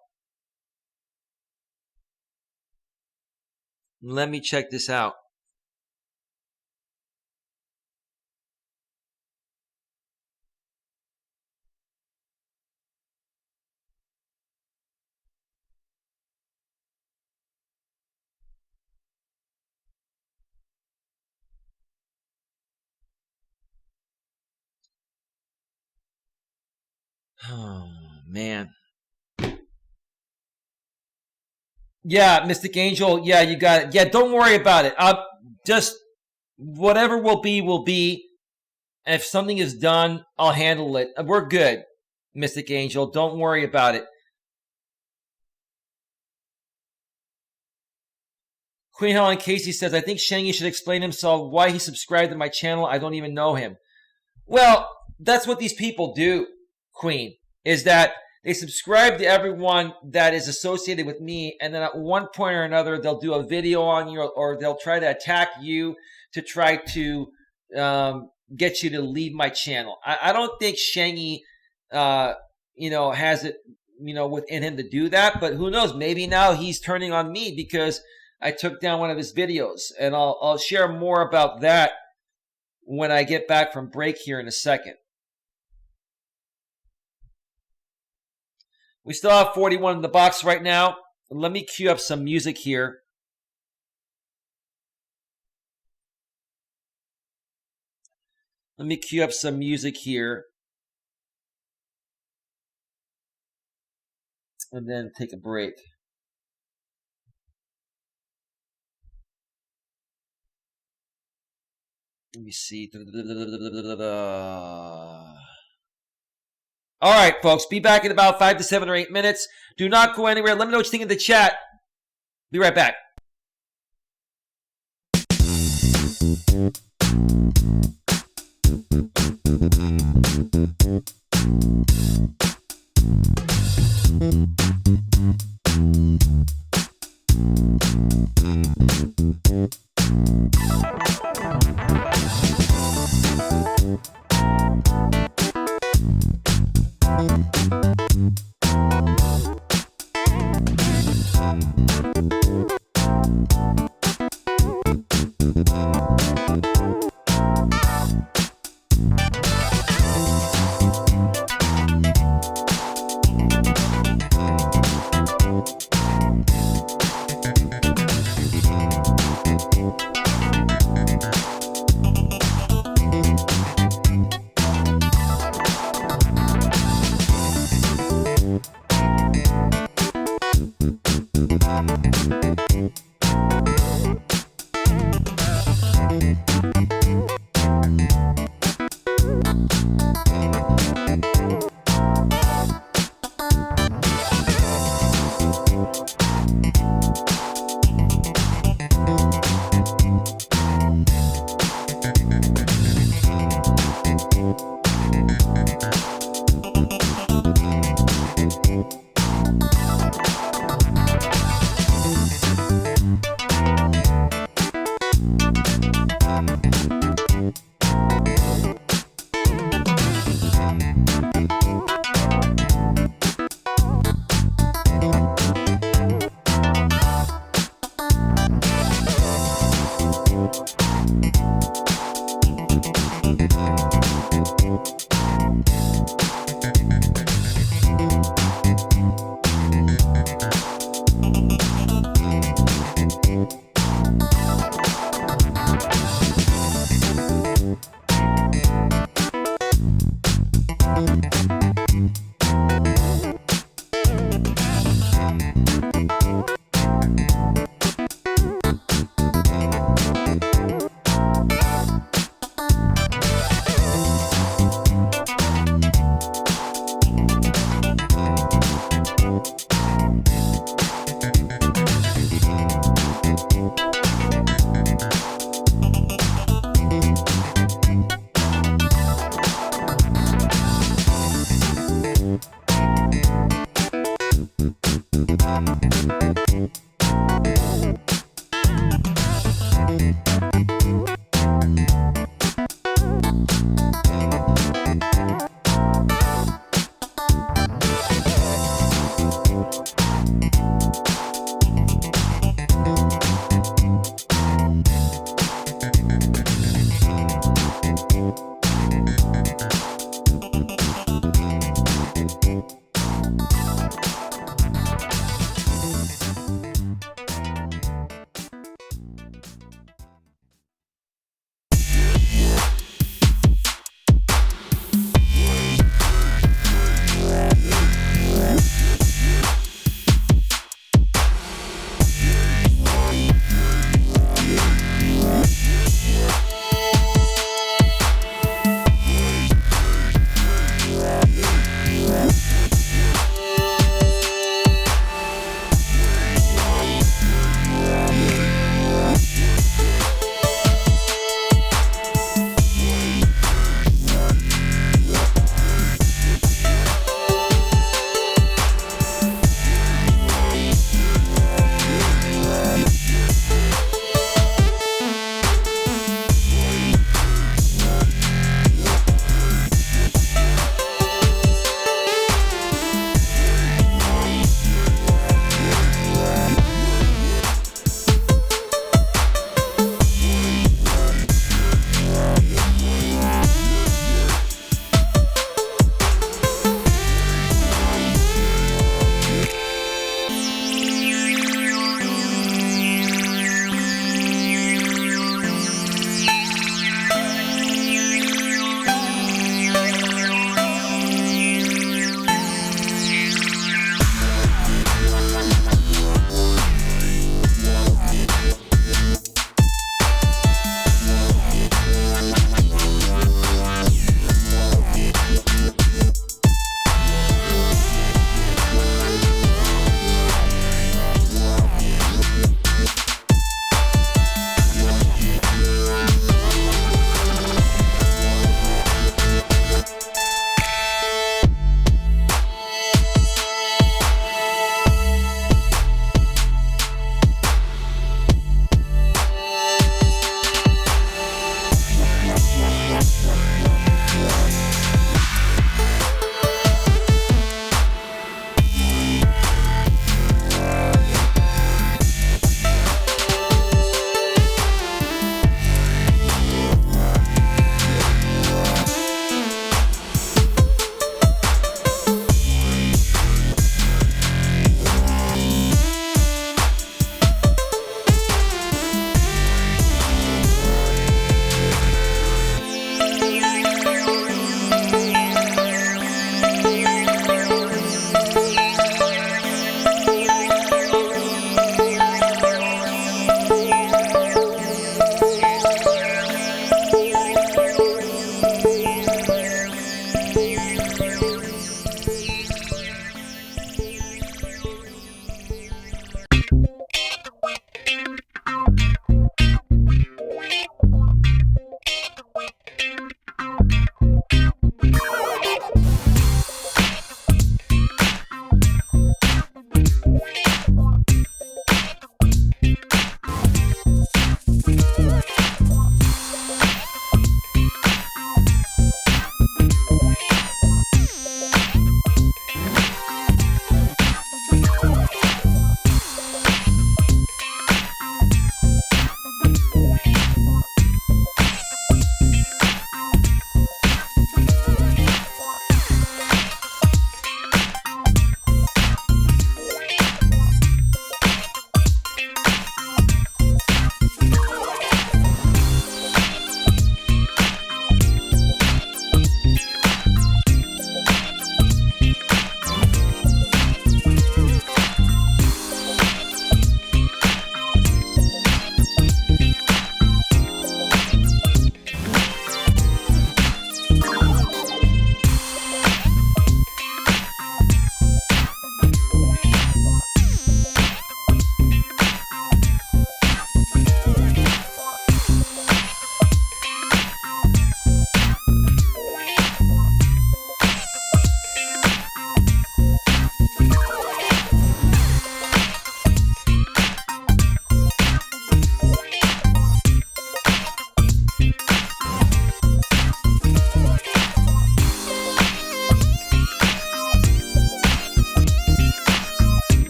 Let me check this out. Oh, man. Yeah, Mystic Angel. Yeah, you got it. Yeah, don't worry about it. Just whatever will be, will be. And if something is done, I'll handle it. We're good. Mystic Angel. Don't worry about it. Queen Helen Casey says, I think Shangy should explain himself why he subscribed to my channel. I don't even know him. Well, that's what these people do, Queen, is that they subscribe to everyone that is associated with me, and then at one point or another, they'll do a video on you, or they'll try to attack you to try to get you to leave my channel. I don't think Shangy, has it, within him to do that, but who knows? Maybe now he's turning on me because I took down one of his videos, and I'll share more about that when I get back from break here in a second. We still have 41 in the box right now. Let me cue up some music here. Let me cue up some music here. And then take a break. Let me see. All right, folks. Be back in about 5 to 7 or 8 minutes. Do not go anywhere. Let me know what you think in the chat. Be right back.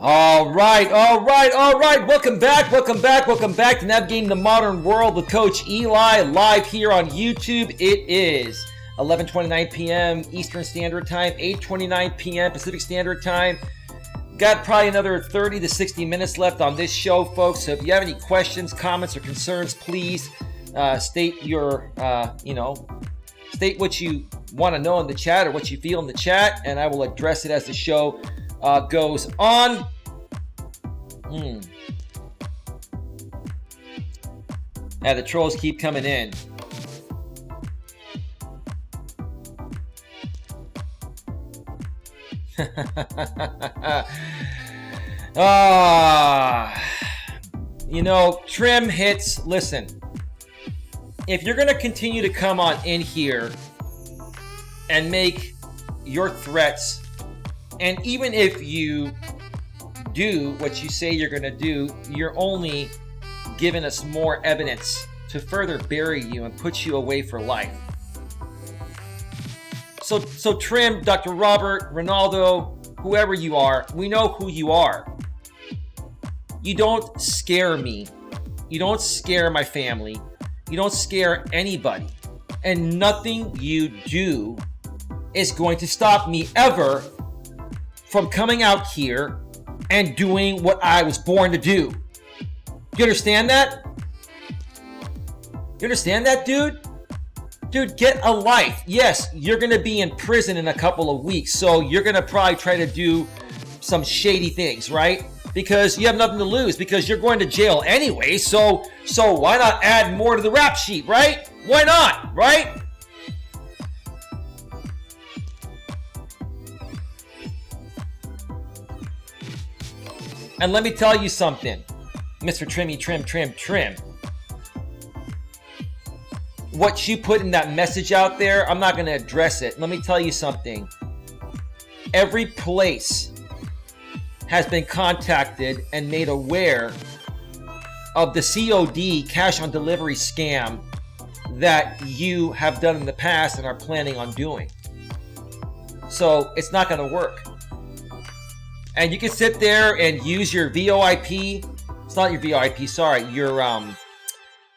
All right. Welcome back to Navigating the Modern World with Coach Eli, live here on YouTube. It is 11:29 p.m. Eastern Standard Time, 8:29 p.m. Pacific Standard Time. Got probably another 30 to 60 minutes left on this show, folks. So if you have any questions, comments, or concerns, please state your, state what you want to know in the chat or what you feel in the chat, and I will address it as the show goes on. The trolls keep coming in. Trim hits. Listen, if you're going to continue to come on in here and make your threats, and even if you do what you say you're going to do, you're only giving us more evidence to further bury you and put you away for life. So Trim, Dr. Robert, Ronaldo, whoever you are, we know who you are. You don't scare me. You don't scare my family. You don't scare anybody. And nothing you do is going to stop me ever from coming out here and doing what I was born to do. You understand that? You understand that, dude? Dude, get a life. Yes, you're going to be in prison in a couple of weeks, so you're going to probably try to do some shady things, right? Because you have nothing to lose, because you're going to jail anyway, so why not add more to the rap sheet, right? Why not, right? And let me tell you something, Mr. Trimmy Trim. What you put in that message out there, I'm not going to address it. Let me tell you something. Every place has been contacted and made aware of the COD, cash on delivery scam, that you have done in the past and are planning on doing. So it's not going to work. And you can sit there and use your VoIP. It's not your VoIP, sorry.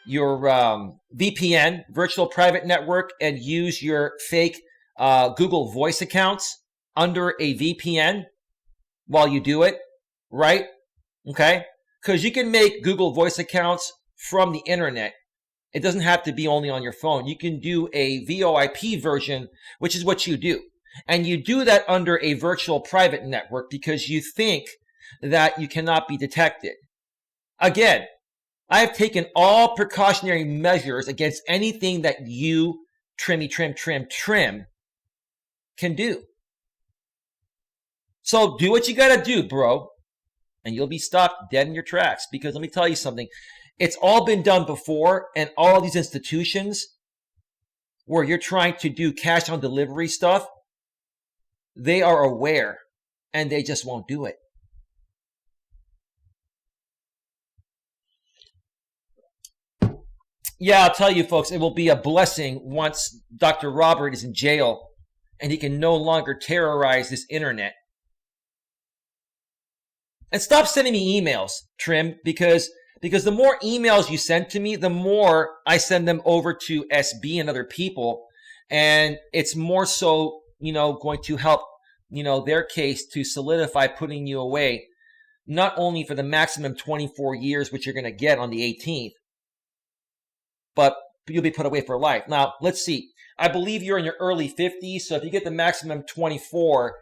Your VPN, virtual private network, and use your fake Google Voice accounts under a VPN while you do it, right? Okay? Because you can make Google Voice accounts from the internet. It doesn't have to be only on your phone. You can do a VoIP version, which is what you do. And you do that under a virtual private network because you think that you cannot be detected. Again, I have taken all precautionary measures against anything that you, Trimmy Trim, can do. So do what you gotta do, bro, and you'll be stopped dead in your tracks. Because let me tell you something, it's all been done before, and all these institutions where you're trying to do cash on delivery stuff, they are aware, and they just won't do it. Yeah, I'll tell you, folks, it will be a blessing once Dr. Robert is in jail and he can no longer terrorize this internet. And stop sending me emails, Trim, because the more emails you send to me, the more I send them over to SB and other people. And it's more so, going to help, their case to solidify putting you away, not only for the maximum 24 years, which you're going to get on the 18th, but you'll be put away for life. Now, let's see. I believe you're in your early 50s, so if you get the maximum 24,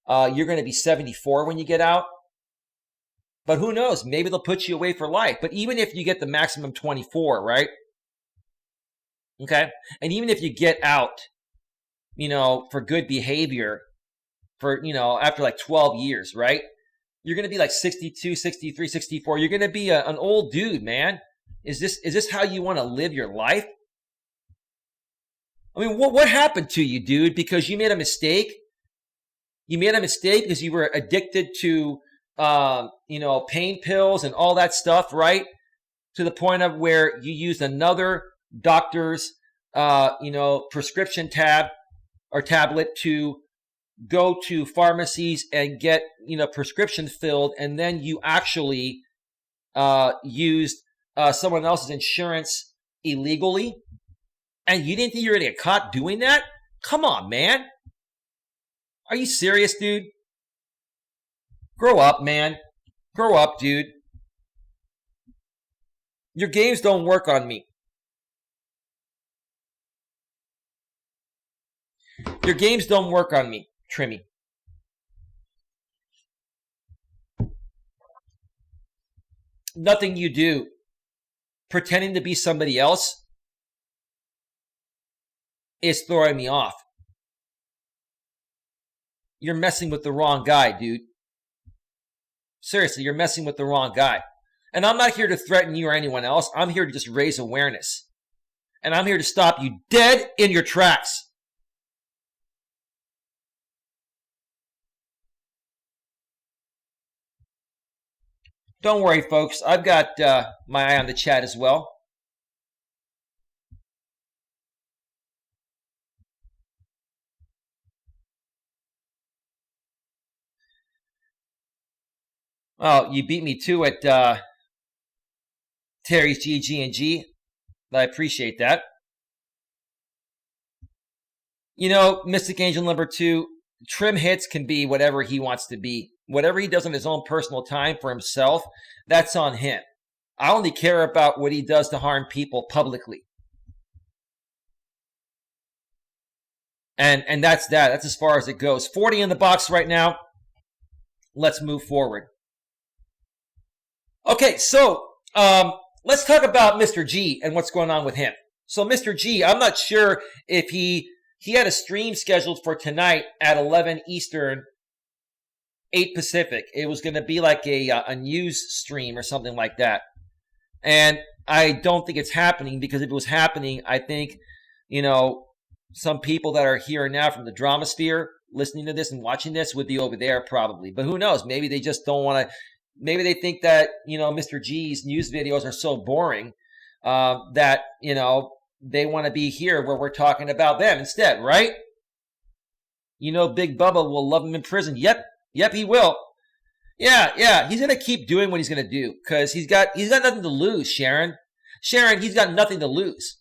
you're going to be 74 when you get out. But who knows? Maybe they'll put you away for life. But even if you get the maximum 24, right? Okay? And even if you get out, for good behavior, after like 12 years, right? You're going to be like 62, 63, 64. You're going to be an old dude, man. Is this how you want to live your life? I mean, what happened to you, dude? Because you made a mistake? You made a mistake because you were addicted to, pain pills and all that stuff, right? To the point of where you used another doctor's, prescription tablet to go to pharmacies and get, prescription filled, and then you actually used someone else's insurance illegally, and you didn't think you were going to get caught doing that? Come on, man. Are you serious, dude? Grow up, man. Grow up, dude. Your games don't work on me. Your games don't work on me, Trimmy. Nothing you do pretending to be somebody else is throwing me off. You're messing with the wrong guy, dude. Seriously, you're messing with the wrong guy. And I'm not here to threaten you or anyone else. I'm here to just raise awareness. And I'm here to stop you dead in your tracks. Don't worry, folks. I've got my eye on the chat as well. Oh, you beat me to it, Terry's GG&G. I appreciate that. Mystic Angel number 2, Trim Hits can be whatever he wants to be. Whatever he does on his own personal time for himself, that's on him. I only care about what he does to harm people publicly. And that's that. That's as far as it goes. 40 in the box right now. Let's move forward. Okay, so let's talk about Mr. G and what's going on with him. So Mr. G, I'm not sure if he had a stream scheduled for tonight at 11 Eastern, 8 Pacific. It was going to be like a news stream or something like that. And I don't think it's happening, because if it was happening, I think, some people that are here now from the drama sphere listening to this and watching this would be over there probably. But who knows? Maybe they just don't want to. Maybe they think that, Mr. G's news videos are so boring that, they want to be here where we're talking about them instead, right? Big Bubba will love him in prison. Yep, he will. Yeah, he's going to keep doing what he's going to do, because he's got nothing to lose, Sharon. Sharon, he's got nothing to lose.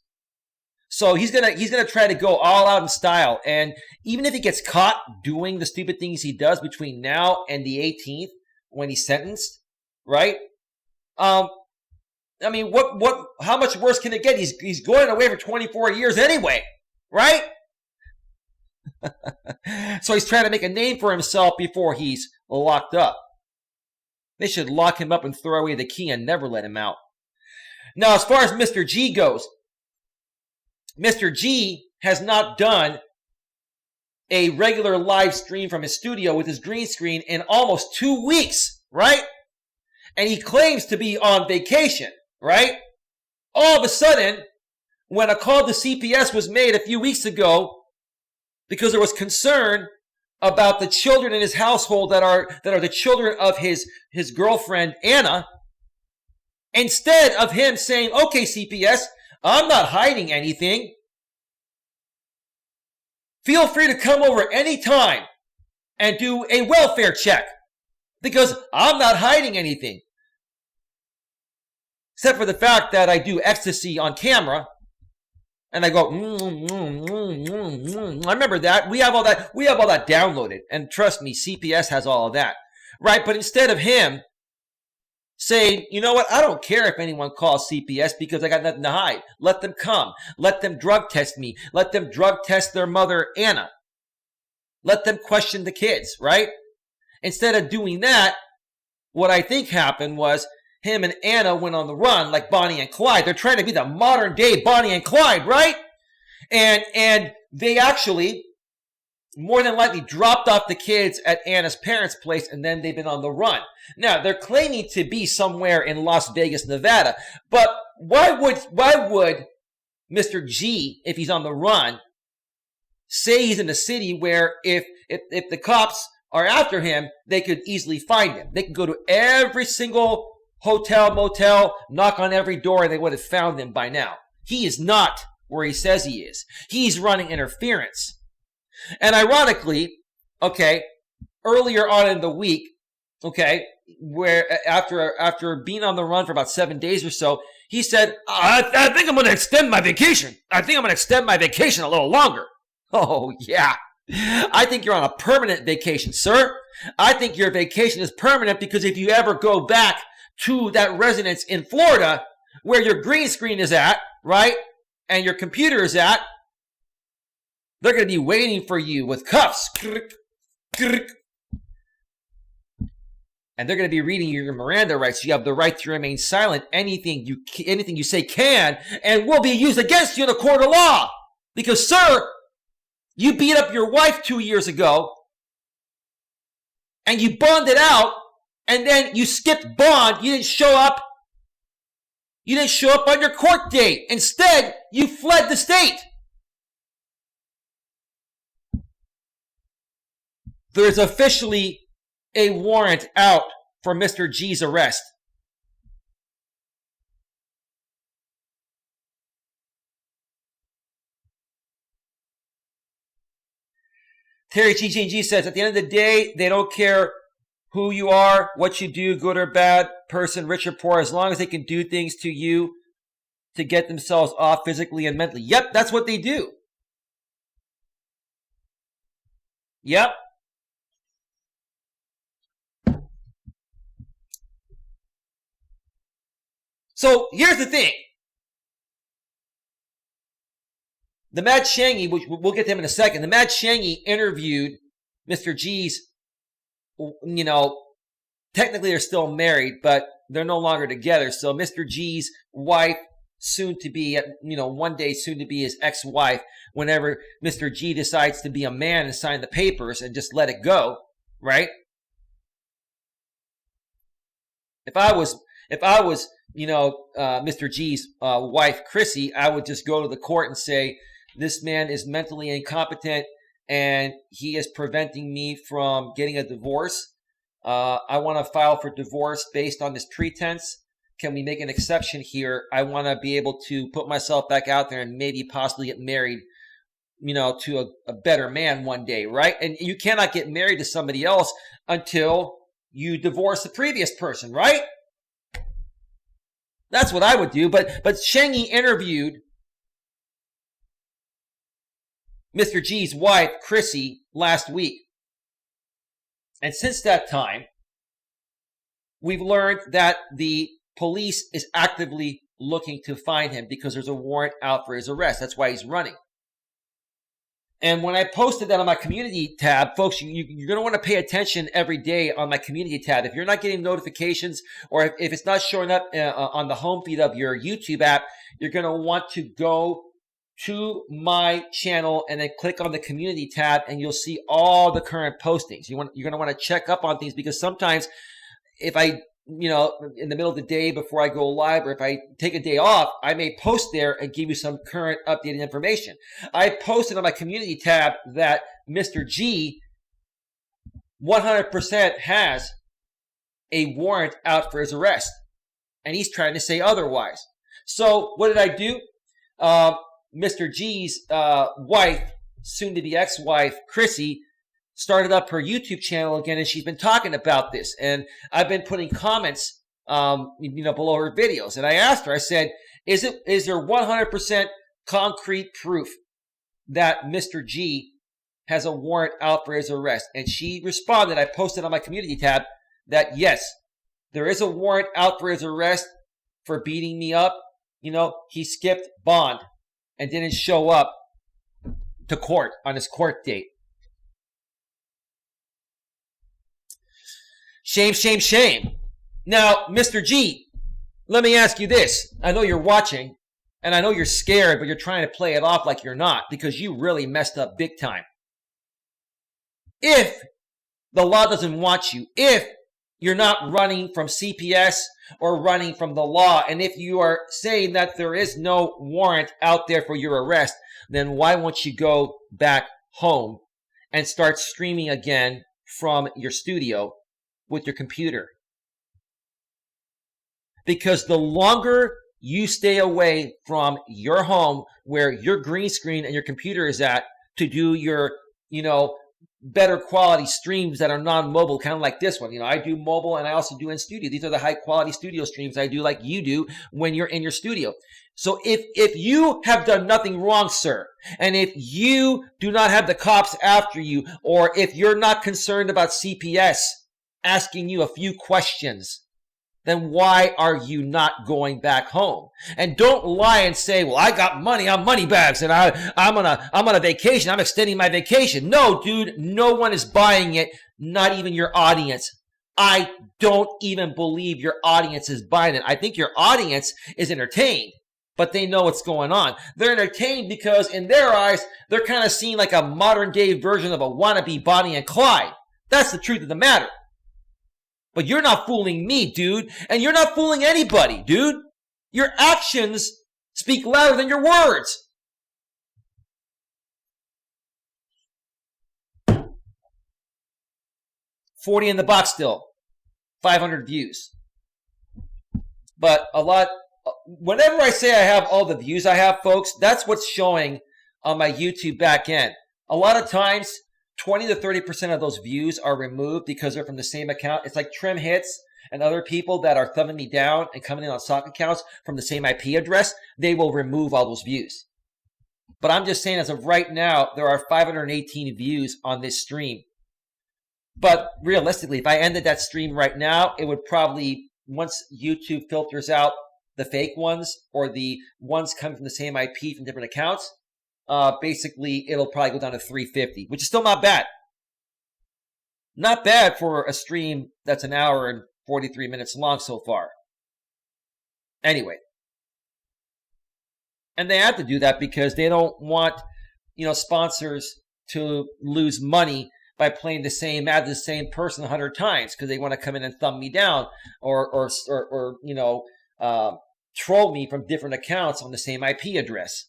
So he's gonna try to go all out in style. And even if he gets caught doing the stupid things he does between now and the 18th, when he's sentenced, right? How much worse can it get? He's going away for 24 years anyway, right? So he's trying to make a name for himself before he's locked up. They should lock him up and throw away the key and never let him out. Now, as far as Mr. G goes, Mr. G has not done a regular live stream from his studio with his green screen in almost 2 weeks, right? And he claims to be on vacation, right? All of a sudden, when a call to CPS was made a few weeks ago, because there was concern about the children in his household that are the children of his girlfriend, Anna, instead of him saying, okay, CPS, I'm not hiding anything. Feel free to come over anytime and do a welfare check, because I'm not hiding anything. Except for the fact that I do ecstasy on camera. And I go, I remember that. We have all that downloaded. And trust me, CPS has all of that. Right? But instead of him saying, you know what, I don't care if anyone calls CPS because I got nothing to hide. Let them come. Let them drug test me. Let them drug test their mother, Anna. Let them question the kids, right? Instead of doing that, what I think happened was him and Anna went on the run like Bonnie and Clyde. They're trying to be the modern day Bonnie and Clyde, right? And they actually more than likely dropped off the kids at Anna's parents' place, and then they've been on the run. Now, they're claiming to be somewhere in Las Vegas, Nevada. But why would Mr. G, if he's on the run, say he's in a city where if the cops are after him, they could easily find him? They could go to every single hotel, motel, knock on every door, and they would have found him by now. He is not where he says he is. He's running interference. And ironically, okay, earlier on in the week, okay, where after being on the run for about 7 days or so, he said, I think I'm going to extend my vacation. I think I'm going to extend my vacation a little longer. Oh, yeah. I think you're on a permanent vacation, sir. I think your vacation is permanent because if you ever go back to that residence in Florida where your green screen is at, right, and your computer is at, they're going to be waiting for you with cuffs. And they're going to be reading your Miranda rights. You have the right to remain silent. Anything you say can and will be used against you in a court of law. Because, sir, you beat up your wife 2 years ago, and you bonded out, and then you skipped bond. You didn't show up. You didn't show up on your court date. Instead, you fled the state. There's officially a warrant out for Mr. G's arrest. Terry G says, at the end of the day, they don't care who you are, what you do, good or bad, person, rich or poor, as long as they can do things to you to get themselves off physically and mentally. Yep, that's what they do. Yep. So here's the thing. The Mad Shangy, which we'll get to him in a second, the Mad Shangy interviewed Mr. G's, technically they're still married, but they're no longer together. So Mr. G's wife, soon to be, one day soon to be his ex-wife, whenever Mr. G decides to be a man and sign the papers and just let it go, right? If I was Mr. G's wife, Chrissy, I would just go to the court and say, this man is mentally incompetent and he is preventing me from getting a divorce. I want to file for divorce based on this pretense. Can we make an exception here? I want to be able to put myself back out there and maybe possibly get married, to a better man one day, right? And you cannot get married to somebody else until you divorce the previous person, right? That's what I would do. But Shangy interviewed Mr. G's wife, Chrissy, last week. And since that time, we've learned that the police is actively looking to find him because there's a warrant out for his arrest. That's why he's running. And when I posted that on my community tab, folks, you're going to want to pay attention every day on my community tab. If you're not getting notifications or if it's not showing up on the home feed of your YouTube app, you're going to want to go to my channel and then click on the community tab and you'll see all the current postings. You're going to want to check up on things because sometimes if I, in the middle of the day before I go live or if I take a day off, I may post there and give you some current updated information. I posted on my community tab that Mr. G 100% has a warrant out for his arrest and he's trying to say otherwise. So what did I do? Mr. G's wife, soon to be ex-wife, Chrissy, started up her YouTube channel again, and she's been talking about this. And I've been putting comments, below her videos. And I asked her, I said, is there 100% concrete proof that Mr. G has a warrant out for his arrest? And she responded, I posted on my community tab, that yes, there is a warrant out for his arrest for beating me up. He skipped bond and didn't show up to court on his court date. Shame, shame, shame. Now, Mr. G, let me ask you this. I know you're watching, and I know you're scared, but you're trying to play it off like you're not because you really messed up big time. If the law doesn't want you, if you're not running from CPS or running from the law, and if you are saying that there is no warrant out there for your arrest, then why won't you go back home and start streaming again from your studio with your computer? Because the longer you stay away from your home where your green screen and your computer is at to do your, better quality streams that are non-mobile, kind of like this one. You know, I do mobile and I also do in studio. These are the high quality studio streams I do like you do when you're in your studio. So if you have done nothing wrong, sir, and if you do not have the cops after you, or if you're not concerned about CPS asking you a few questions, then why are you not going back home? And don't lie and say, well, I got money, I'm money bags, and I'm on a vacation, I'm extending my vacation. No, dude, no one is buying it, not even your audience. I don't even believe your audience is buying it. I think your audience is entertained, but they know what's going on. They're entertained because in their eyes, they're kind of seeing like a modern day version of a wannabe Bonnie and Clyde. That's the truth of the matter. But you're not fooling me, dude. And you're not fooling anybody, dude. Your actions speak louder than your words. $40 in the box still. 500 views. But a lot, whenever I say I have all the views I have, folks, that's what's showing on my YouTube back end. A lot of times, 20 to 30% of those views are removed because they're from the same account. It's like Trim Hits and other people that are thumbing me down and coming in on stock accounts from the same IP address. They will remove all those views. But I'm just saying, as of right now, there are 518 views on this stream. But realistically, if I ended that stream right now, it would probably, once YouTube filters out the fake ones or the ones coming from the same IP from different accounts, basically it'll probably go down to 350, which is still not bad. Not bad for a stream that's an hour and 43 minutes long so far. Anyway. And they have to do that because they don't want, sponsors to lose money by playing the same ad to the same person 100 times because they want to come in and thumb me down or troll me from different accounts on the same IP address.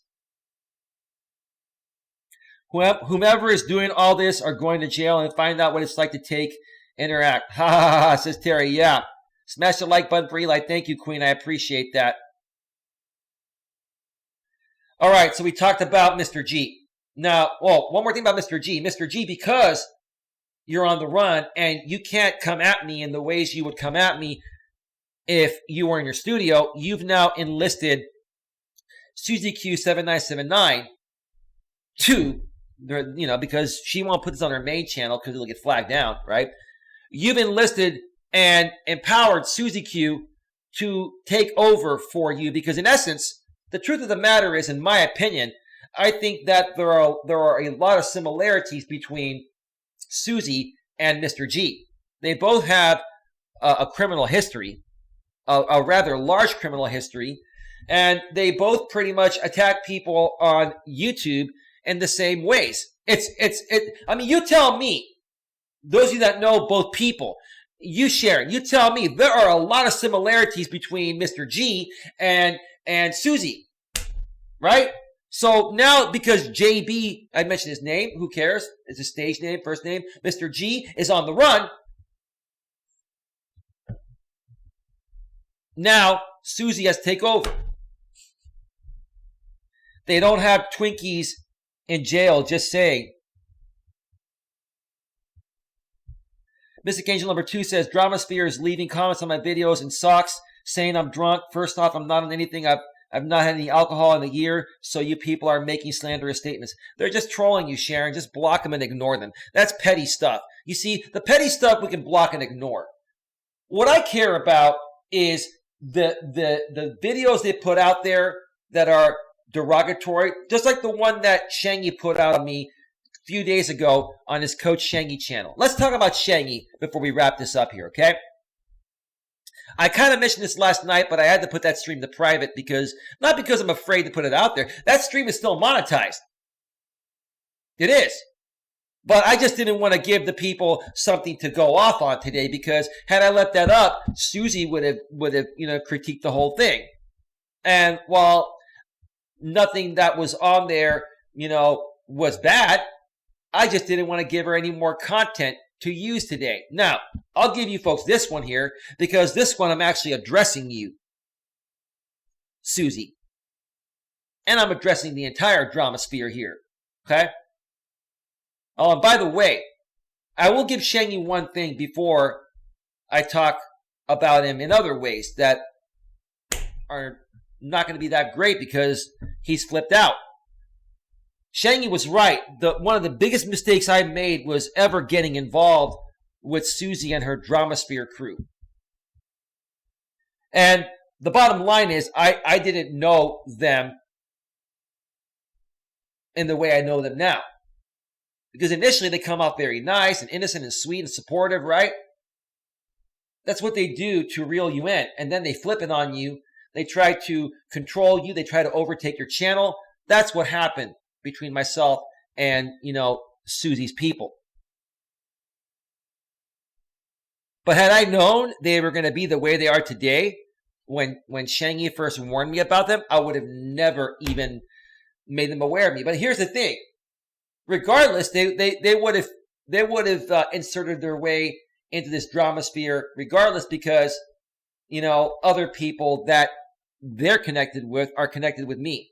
Whomever is doing all this are going to jail and find out what it's like to interact. Ha ha ha, says Terry. Yeah. Smash the like button for Eli. Thank you, Queen. I appreciate that. All right, so we talked about Mr. G. Now, one more thing about Mr. G. Mr. G, because you're on the run and you can't come at me in the ways you would come at me if you were in your studio, you've now enlisted Suzi Q7979 to, because she won't put this on her main channel because it'll get flagged down, right? You've enlisted and empowered Suzi Q to take over for you because, in essence, the truth of the matter is, in my opinion, I think that there are a lot of similarities between Suzi and Mr. G. They both have a criminal history, a rather large criminal history, and they both pretty much attack people on YouTube in the same ways. You tell me, those of you that know both people, you Sharon, you tell me there are a lot of similarities between Mr. G and Suzi, right? So now, because JB, I mentioned his name, who cares? It's his stage name, first name. Mr. G is on the run. Now, Suzi has to take over. They don't have Twinkies in jail, just saying. Mystic Angel number 2 says, Dramasphere is leaving comments on my videos in socks, saying I'm drunk. First off, I'm not on anything. I've not had any alcohol in a year, so you people are making slanderous statements. They're just trolling you, Sharon. Just block them and ignore them. That's petty stuff. You see, the petty stuff we can block and ignore. What I care about is the videos they put out there that are derogatory, just like the one that Shangy put out on me a few days ago on his Coach Shangy channel. Let's talk about Shangy before we wrap this up here, okay? I kind of mentioned this last night, but I had to put that stream to private not because I'm afraid to put it out there. That stream is still monetized. It is. But I just didn't want to give the people something to go off on today because had I let that up, Suzi would have critiqued the whole thing. And while nothing that was on there, was bad, I just didn't want to give her any more content to use today. Now, I'll give you folks this one here because this one I'm actually addressing you, Suzi. And I'm addressing the entire Dramasphere here. Okay? Oh, and by the way, I will give Shangy one thing before I talk about him in other ways that are not going to be that great because he's flipped out. Shangy was right. One of the biggest mistakes I made was ever getting involved with Suzi and her Dramasphere crew. And the bottom line is I didn't know them in the way I know them now. Because initially they come off very nice and innocent and sweet and supportive, right? That's what they do to reel you in. And then they flip it on you. They try to control you. They try to overtake your channel. That's what happened between myself and, Suzi's people. But had I known they were going to be the way they are today, when Shangy first warned me about them, I would have never even made them aware of me. But here's the thing. Regardless, they would have inserted their way into this Dramasphere regardless because, other people that they're connected with are connected with me.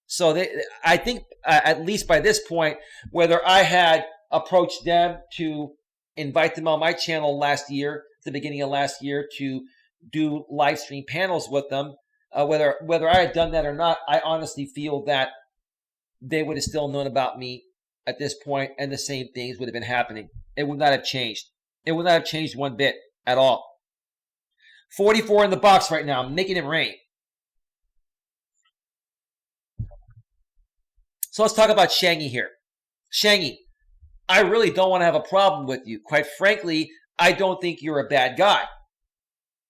So I think at least by this point, whether I had approached them to invite them on my channel last year, at the beginning of last year, to do live stream panels with them, whether I had done that or not, I honestly feel that they would have still known about me at this point, and the same things would have been happening. It would not have changed. It would not have changed one bit at all. 44 in the box right now. I'm making it rain. So let's talk about Shangy here. Shangy, I really don't want to have a problem with you. Quite frankly, I don't think you're a bad guy.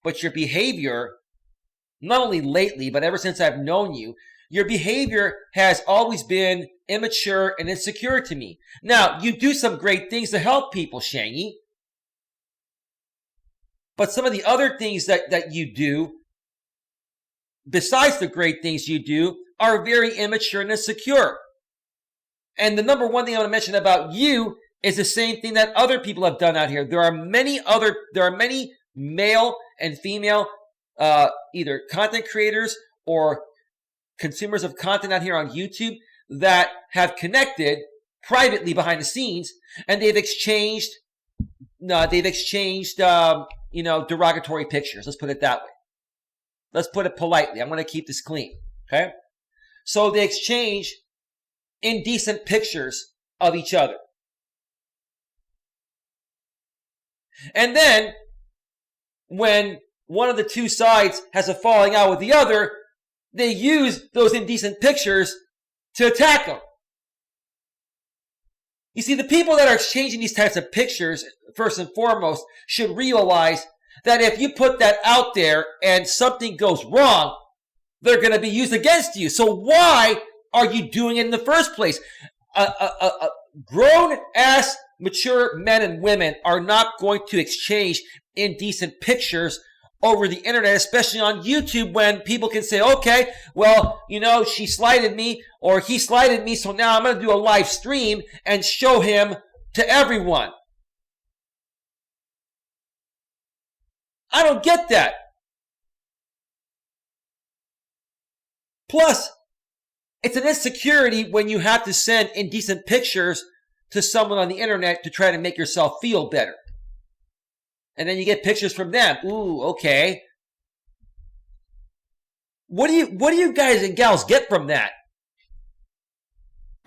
But your behavior, not only lately, but ever since I've known you, your behavior has always been immature and insecure to me. Now, you do some great things to help people, Shangy. But some of the other things that you do, besides the great things you do, are very immature and insecure. And the number one thing I want to mention about you is the same thing that other people have done out here. There are many male and female either content creators or consumers of content out here on YouTube that have connected privately behind the scenes, and they've exchanged derogatory pictures. Let's put it that way. Let's put it politely. I'm going to keep this clean. Okay. So they exchange indecent pictures of each other. And then when one of the two sides has a falling out with the other, they use those indecent pictures to attack them. You see, the people that are exchanging these types of pictures, first and foremost, should realize that if you put that out there and something goes wrong, they're going to be used against you. So why are you doing it in the first place? Grown-ass, mature men and women are not going to exchange indecent pictures over the internet, especially on YouTube, when people can say, okay, well, she slighted me or he slighted me, so now I'm going to do a live stream and show him to everyone. I don't get that. Plus, it's an insecurity when you have to send indecent pictures to someone on the internet to try to make yourself feel better. And then you get pictures from them. Ooh, okay. What do you guys and gals get from that?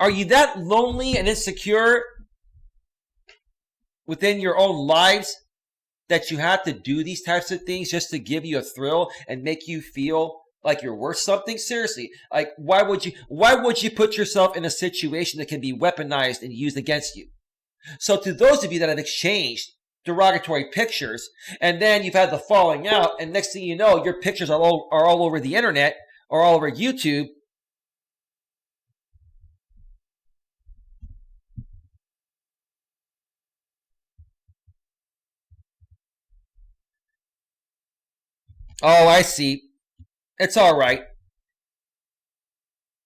Are you that lonely and insecure within your own lives that you have to do these types of things just to give you a thrill and make you feel like you're worth something? Seriously, like why would you put yourself in a situation that can be weaponized and used against you? So to those of you that have exchanged derogatory pictures and then you've had the falling out, and next thing you know, your pictures are all over the internet or all over YouTube, oh, I see. It's all right.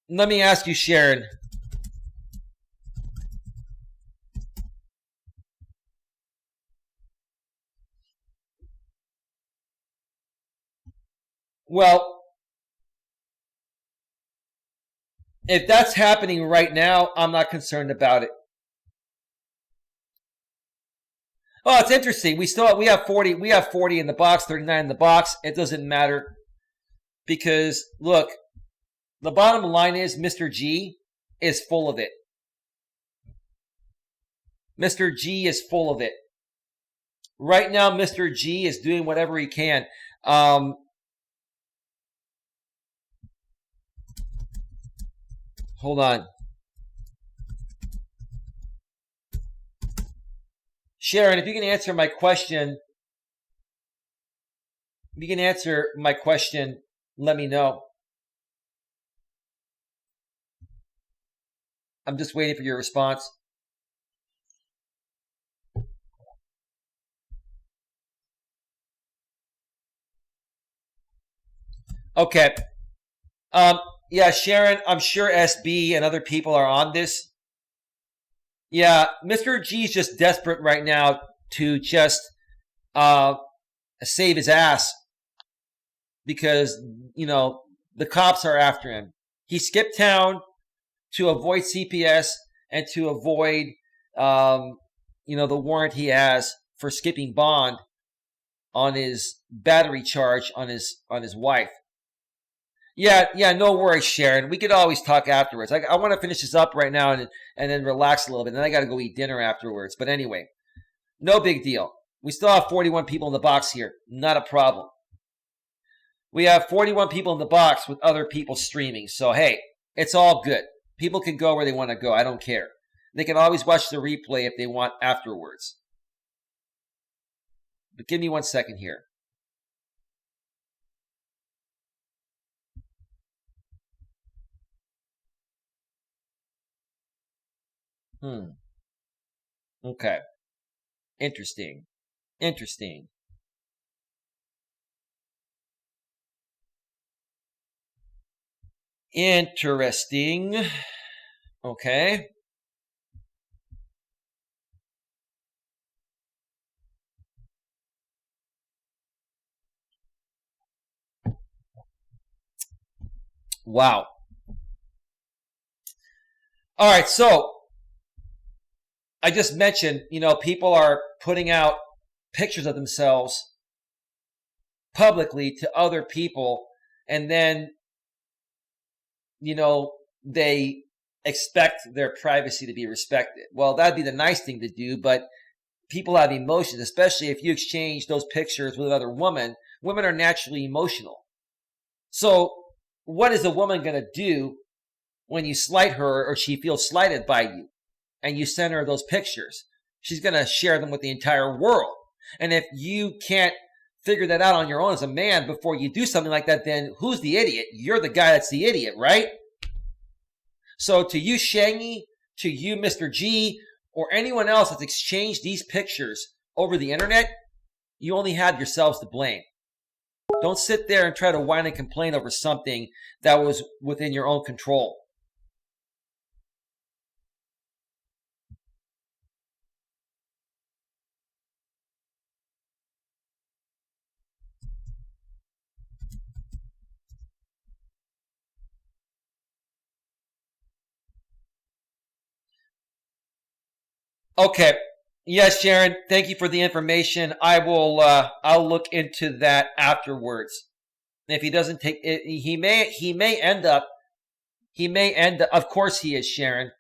Let me ask you, Sharon. Well, if that's happening right now, I'm not concerned about it. Oh, it's interesting. We have 40 in the box, 39 in the box. It doesn't matter because look, the bottom line is Mr. G is full of it. Mr. G is full of it. Right now, Mr. G is doing whatever he can. Hold on. Sharon, if you can answer my question, let me know. I'm just waiting for your response. Okay. Yeah, Sharon, I'm sure SB and other people are on this. Yeah, Mr. G's just desperate right now to just save his ass because, the cops are after him. He skipped town to avoid CPS and to avoid, the warrant he has for skipping bond on his battery charge on his wife. Yeah, no worries, Sharon. We could always talk afterwards. I want to finish this up right now and then relax a little bit. And then I got to go eat dinner afterwards. But anyway, no big deal. We still have 41 people in the box here. Not a problem. We have 41 people in the box with other people streaming. So, hey, it's all good. People can go where they want to go. I don't care. They can always watch the replay if they want afterwards. But give me 1 second here. Okay. Interesting. Okay. Wow. All right, so I just mentioned, people are putting out pictures of themselves publicly to other people, and then, they expect their privacy to be respected. Well, that'd be the nice thing to do, but people have emotions, especially if you exchange those pictures with another woman. Women are naturally emotional. So what is a woman going to do when you slight her or she feels slighted by you and you send her those pictures? She's going to share them with the entire world. And if you can't figure that out on your own as a man before you do something like that, then who's the idiot? You're the guy that's the idiot, right? So to you, Shangy, to you, Mr. G, or anyone else that's exchanged these pictures over the internet, you only have yourselves to blame. Don't sit there and try to whine and complain over something that was within your own control. Okay. Yes, Sharon. Thank you for the information. I'll look into that afterwards. If he doesn't take it, he may end up. Of course, he is, Sharon.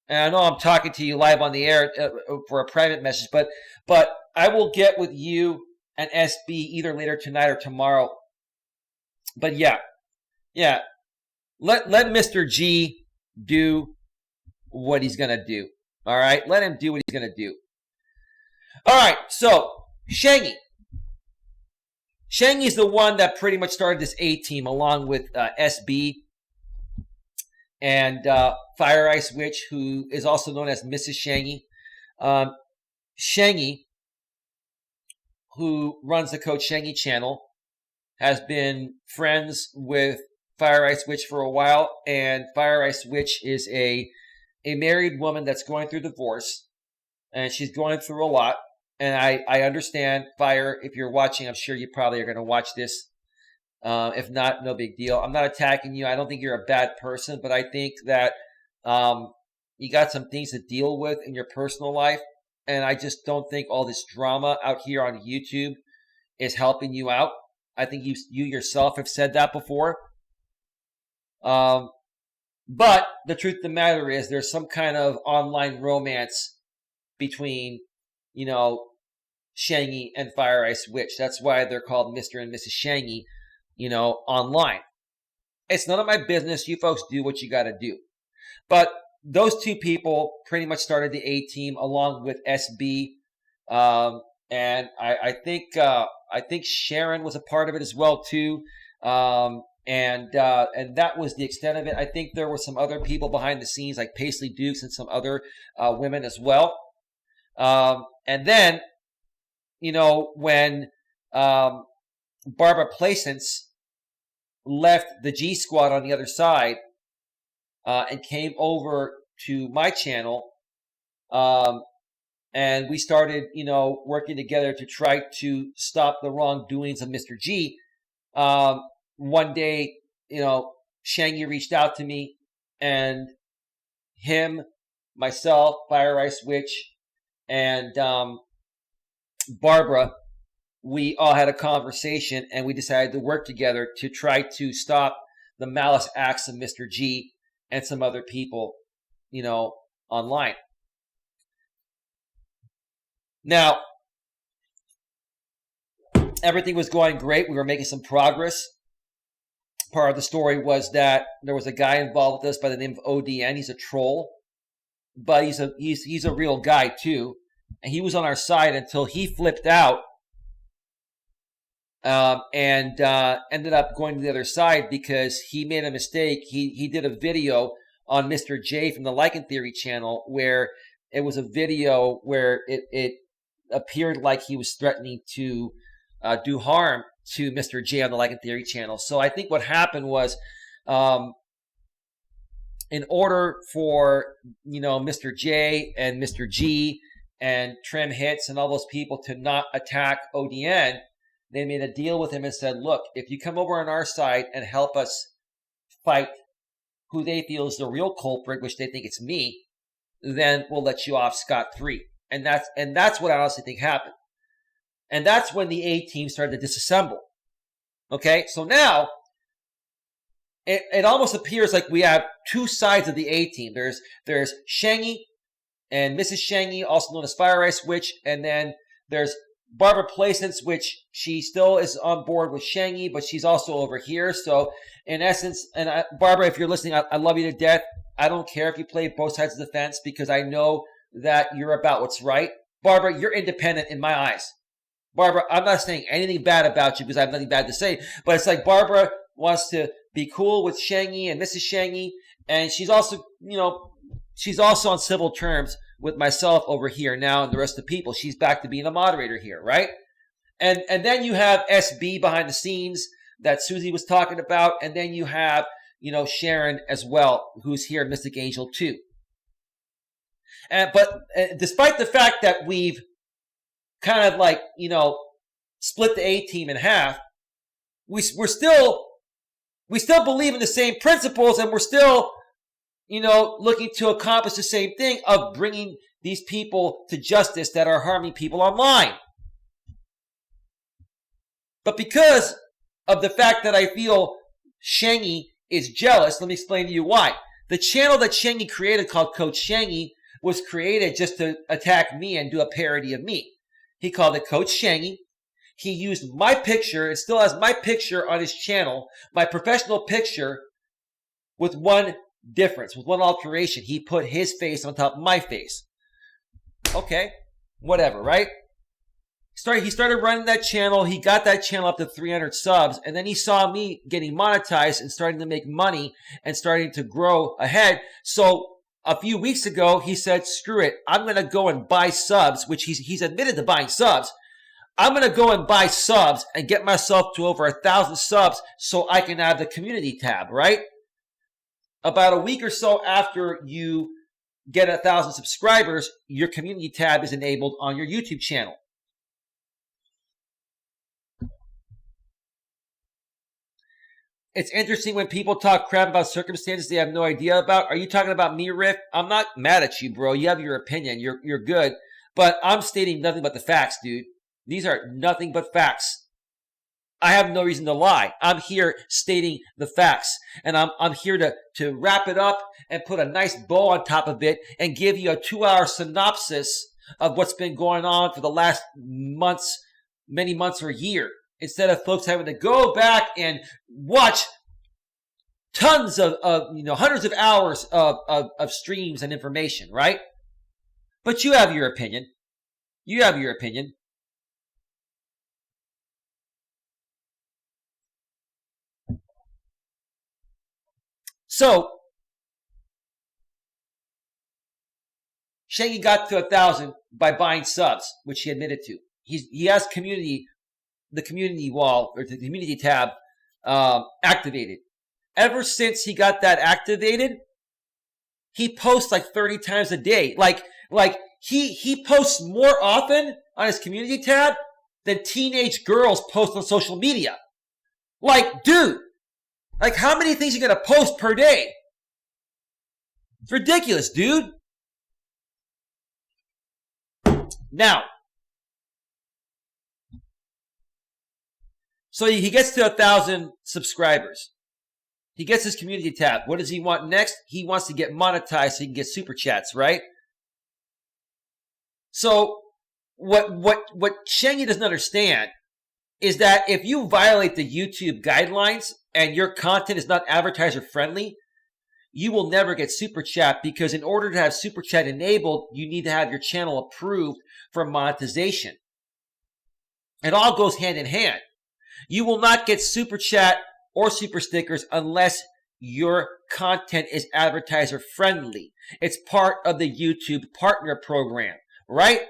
And I know I'm talking to you live on the air for a private message, but I will get with you and SB either later tonight or tomorrow. But yeah. Let Mr. G do what he's gonna do. All right, let him do what he's gonna do. All right, so Shangy. Shangy's the one that pretty much started this A team along with SB and Fire Ice Witch, who is also known as Mrs. Shangy. Shangy, who runs the Coach Shangy channel, has been friends with Fire Ice Witch for a while, and Fire Ice Witch is a married woman that's going through divorce, and she's going through a lot. And I understand, Fire, if you're watching, I'm sure you probably are going to watch this. If not, no big deal. I'm not attacking you. I don't think you're a bad person, but I think that you got some things to deal with in your personal life. and I just don't think all this drama out here on YouTube is helping you out. I think you yourself have said that before. But the truth of the matter is there's some kind of online romance between, Shangy and Fire Ice Witch. That's why they're called Mr. and Mrs. Shangy, online. It's none of my business. You folks do what you got to do. But those two people pretty much started the A-team along with SB. And I think Sharon was a part of it as well too. And that was the extent of it. I think there were some other people behind the scenes like Paisley Dukes and some other women as well. And then, when Barbara Placence left the G Squad on the other side and came over to my channel, and we started, working together to try to stop the wrongdoings of Mr. G. One day, Shangy reached out to me, and him, myself, Fire Ice Witch, and Barbara, we all had a conversation, and we decided to work together to try to stop the malice acts of Mr. G and some other people, online. Now, everything was going great. We were making some progress. Part of the story was that there was a guy involved with us by the name of ODN. He's a troll, but he's a real guy too. And he was on our side until he flipped out and ended up going to the other side because he made a mistake. He did a video on Mr. J from the Lycan Theory channel where it was a video where it appeared like he was threatening to do harm to Mr. J on the Lycan Theory channel. So I think what happened was, in order for, Mr. J and Mr. G and Trim Hits and all those people to not attack ODN, they made a deal with him and said, look, if you come over on our side and help us fight who they feel is the real culprit, which they think it's me, then we'll let you off scot-free. And that's what I honestly think happened. And that's when the A-team started to disassemble. Okay, so now it almost appears like we have two sides of the A-team. There's Shangy and Mrs. Shangy, also known as Fire Ice Witch, and then there's Barbara Placence, which she still is on board with Shangy, but she's also over here. So in essence, and Barbara, if you're listening, I love you to death. I don't care if you play both sides of the fence because I know that you're about what's right. Barbara, you're independent in my eyes. Barbara, I'm not saying anything bad about you because I have nothing bad to say, but it's like Barbara wants to be cool with Shangy and Mrs. Shangy, and she's also, she's also on civil terms with myself over here now and the rest of the people. She's back to being a moderator here, right? And then you have SB behind the scenes that Suzi was talking about, and then you have, Sharon as well, who's here, Mystic Angel too. But despite the fact that we've kind of like, split the A-team in half, we still believe in the same principles, and we're still, looking to accomplish the same thing of bringing these people to justice that are harming people online. But because of the fact that I feel Shangy is jealous, let me explain to you why. The channel that Shangy created called Coach Shangy was created just to attack me and do a parody of me. He called it Coach Shangy. He used my picture. It still has my picture on his channel, my professional picture, with one difference, with one alteration. He put his face on top of my face. Okay, whatever, right? He started running that channel. He got that channel up to 300 subs, and then he saw me getting monetized and starting to make money and starting to grow ahead. So a few weeks ago, he said, screw it. I'm going to go and buy subs, which he's admitted to buying subs. I'm going to go and buy subs and get myself to over 1,000 subs so I can have the community tab, right? About a week or so after you get 1,000 subscribers, your community tab is enabled on your YouTube channel. It's interesting when people talk crap about circumstances they have no idea about. Are you talking about me, Riff? I'm not mad at you, bro. You have your opinion. You're good. But I'm stating nothing but the facts, dude. These are nothing but facts. I have no reason to lie. I'm here stating the facts. And I'm here to wrap it up and put a nice bow on top of it and give you a 2-hour synopsis of what's been going on for the last months, many months or a year. Instead of folks having to go back and watch tons of hundreds of hours of streams and information, right? But you have your opinion. You have your opinion. So, Shangy got to 1,000 by buying subs, which he admitted to. He has the community wall, or the community tab, activated. Ever since he got that activated, he posts like 30 times a day. Like he posts more often on his community tab than teenage girls post on social media. Like, dude, like how many things are you gonna post per day? It's ridiculous, dude. Now, so he gets to 1,000 subscribers. He gets his community tab. What does he want next? He wants to get monetized so he can get super chats, right? So what Shangy doesn't understand is that if you violate the YouTube guidelines and your content is not advertiser friendly, you will never get super chat, because in order to have super chat enabled, you need to have your channel approved for monetization. It all goes hand in hand. You will not get super chat or super stickers unless your content is advertiser friendly. It's part of the YouTube partner program, right?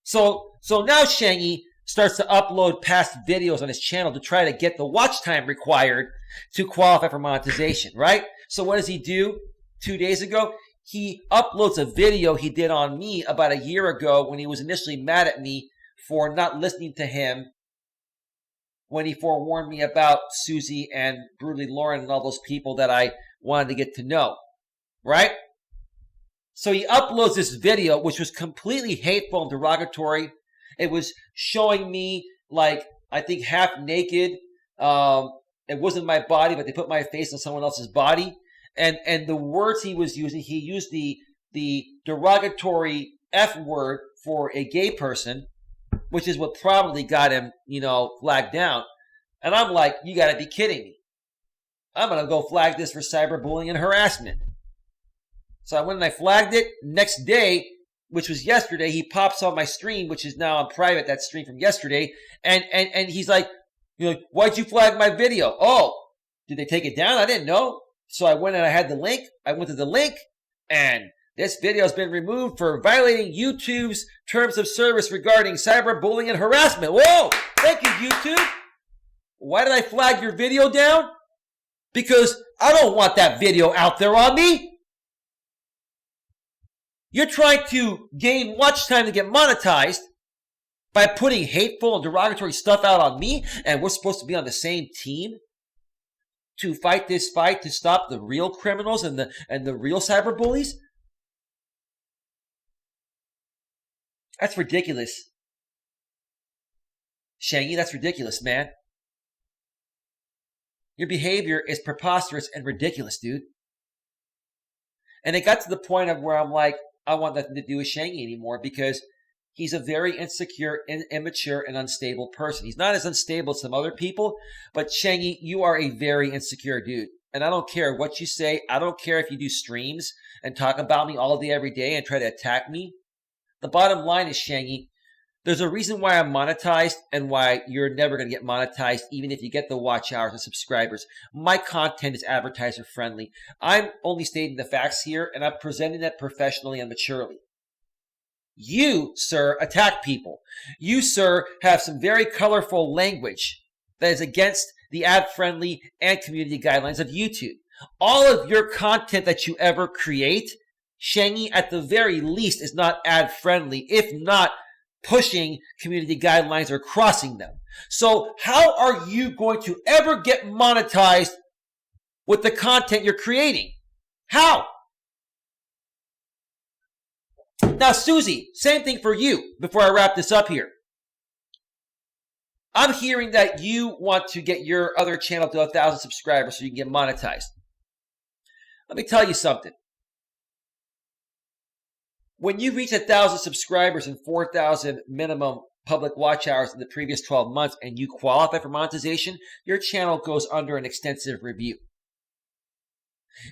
So now Shangy starts to upload past videos on his channel to try to get the watch time required to qualify for monetization, right? So what does he do? 2 days ago, he uploads a video he did on me about a year ago when he was initially mad at me for not listening to him when he forewarned me about Suzi and Brutally Lauren and all those people that I wanted to get to know, right? So he uploads this video, which was completely hateful and derogatory. It was showing me, like, I think half naked. It wasn't my body, but they put my face on someone else's body. And the words he was using, he used the derogatory F word for a gay person, which is what probably got him, flagged down. And I'm like, you got to be kidding me. I'm going to go flag this for cyberbullying and harassment. So I went and I flagged it. Next day, which was yesterday, he pops on my stream, which is now on private, that stream from yesterday. And he's like, why'd you flag my video? Oh, did they take it down? I didn't know. So I went and I had the link. I went to the link, and this video has been removed for violating YouTube's terms of service regarding cyberbullying and harassment. Whoa! Thank you, YouTube. Why did I flag your video down? Because I don't want that video out there on me. You're trying to gain watch time to get monetized by putting hateful and derogatory stuff out on me, and we're supposed to be on the same team to fight this fight to stop the real criminals and the real cyberbullies? That's ridiculous. Shangy, that's ridiculous, man. Your behavior is preposterous and ridiculous, dude. And it got to the point of where I'm like, I want nothing to do with Shangy anymore, because he's a very insecure, immature, and unstable person. He's not as unstable as some other people, but Shangy, you are a very insecure dude. And I don't care what you say. I don't care if you do streams and talk about me all day, every day, and try to attack me. The bottom line is, Shangy, there's a reason why I'm monetized and why you're never going to get monetized, even if you get the watch hours and subscribers. My content is advertiser friendly. I'm only stating the facts here, and I'm presenting that professionally and maturely. You, sir, attack people. You, sir, have some very colorful language that is against the ad-friendly and community guidelines of YouTube. All of your content that you ever create, Shangy, at the very least, is not ad-friendly, if not pushing community guidelines or crossing them. So how are you going to ever get monetized with the content you're creating? How? Now, Suzi, same thing for you before I wrap this up here. I'm hearing that you want to get your other channel to 1,000 subscribers so you can get monetized. Let me tell you something. When you reach 1,000 subscribers and 4,000 minimum public watch hours in the previous 12 months and you qualify for monetization, your channel goes under an extensive review.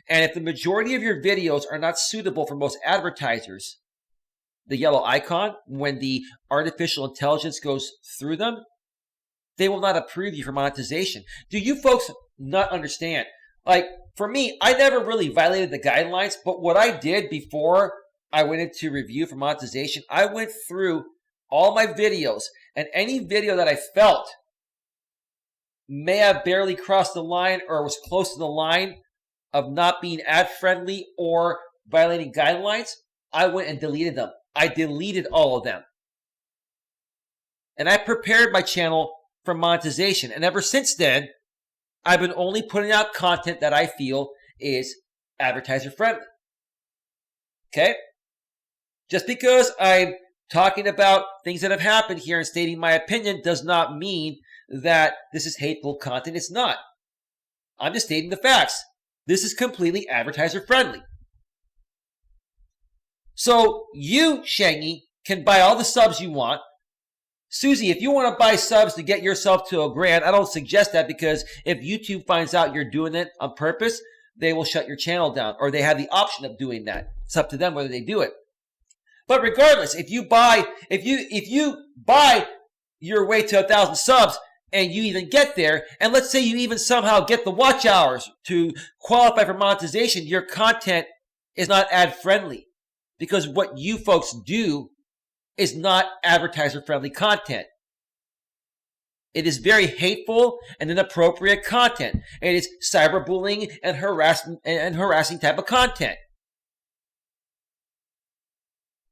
And if the majority of your videos are not suitable for most advertisers, the yellow icon, when the artificial intelligence goes through them, they will not approve you for monetization. Do you folks not understand? Like, for me, I never really violated the guidelines, but what I did before I went into review for monetization, I went through all my videos, and any video that I felt may have barely crossed the line or was close to the line of not being ad friendly or violating guidelines, I went and deleted them. I deleted all of them. And I prepared my channel for monetization. And ever since then, I've been only putting out content that I feel is advertiser friendly. Okay? Just because I'm talking about things that have happened here and stating my opinion does not mean that this is hateful content. It's not. I'm just stating the facts. This is completely advertiser friendly. So you, Shangy, can buy all the subs you want. Suzi, if you want to buy subs to get yourself to $1,000, I don't suggest that, because if YouTube finds out you're doing it on purpose, they will shut your channel down, or they have the option of doing that. It's up to them whether they do it. But regardless, if you buy your way to 1,000 subs and you even get there, and let's say you even somehow get the watch hours to qualify for monetization, your content is not ad friendly. Because what you folks do is not advertiser-friendly content. It is very hateful and inappropriate content. It is cyberbullying and harassing type of content.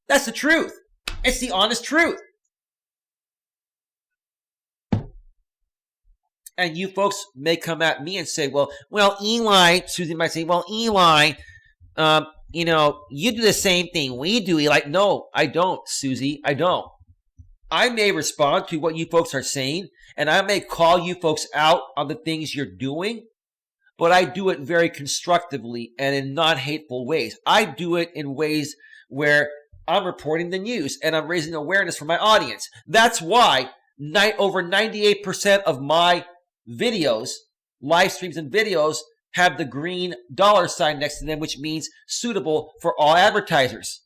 That's the truth. It's the honest truth. And you folks may come at me and say, well, Eli, Suzi might say, well, Eli, you do the same thing we do. Eli, no, I don't, Suzi, I don't. I may respond to what you folks are saying, and I may call you folks out on the things you're doing, but I do it very constructively and in non-hateful ways. I do it in ways where I'm reporting the news and I'm raising awareness for my audience. That's why over 98% of my videos, live streams and videos, have the green $sign next to them, which means suitable for all advertisers.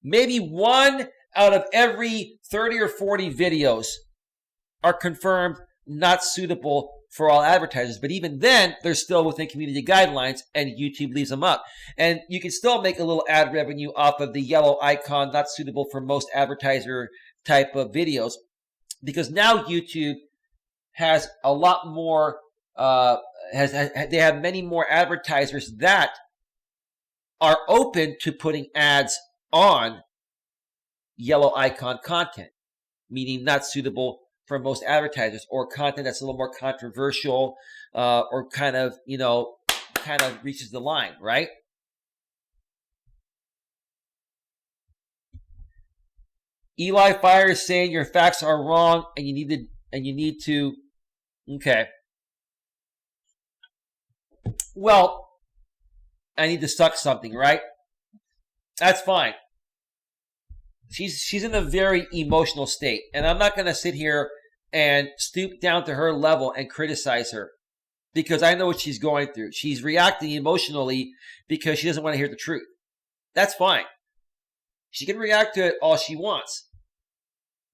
Maybe 1 out of every 30 or 40 videos are confirmed not suitable for all advertisers. But even then, they're still within community guidelines, and YouTube leaves them up. And you can still make a little ad revenue off of the yellow icon, not suitable for most advertiser type of videos, because now YouTube has a lot more, they have many more advertisers that are open to putting ads on yellow icon content, meaning not suitable for most advertisers, or content that's a little more controversial, or kind of reaches the line, right? Eli Fire is saying your facts are wrong and you need to, okay. Well, I need to suck something, right? That's fine. She's in a very emotional state, and I'm not going to sit here and stoop down to her level and criticize her, because I know what she's going through. She's reacting emotionally because she doesn't want to hear the truth. That's fine. She can react to it all she wants.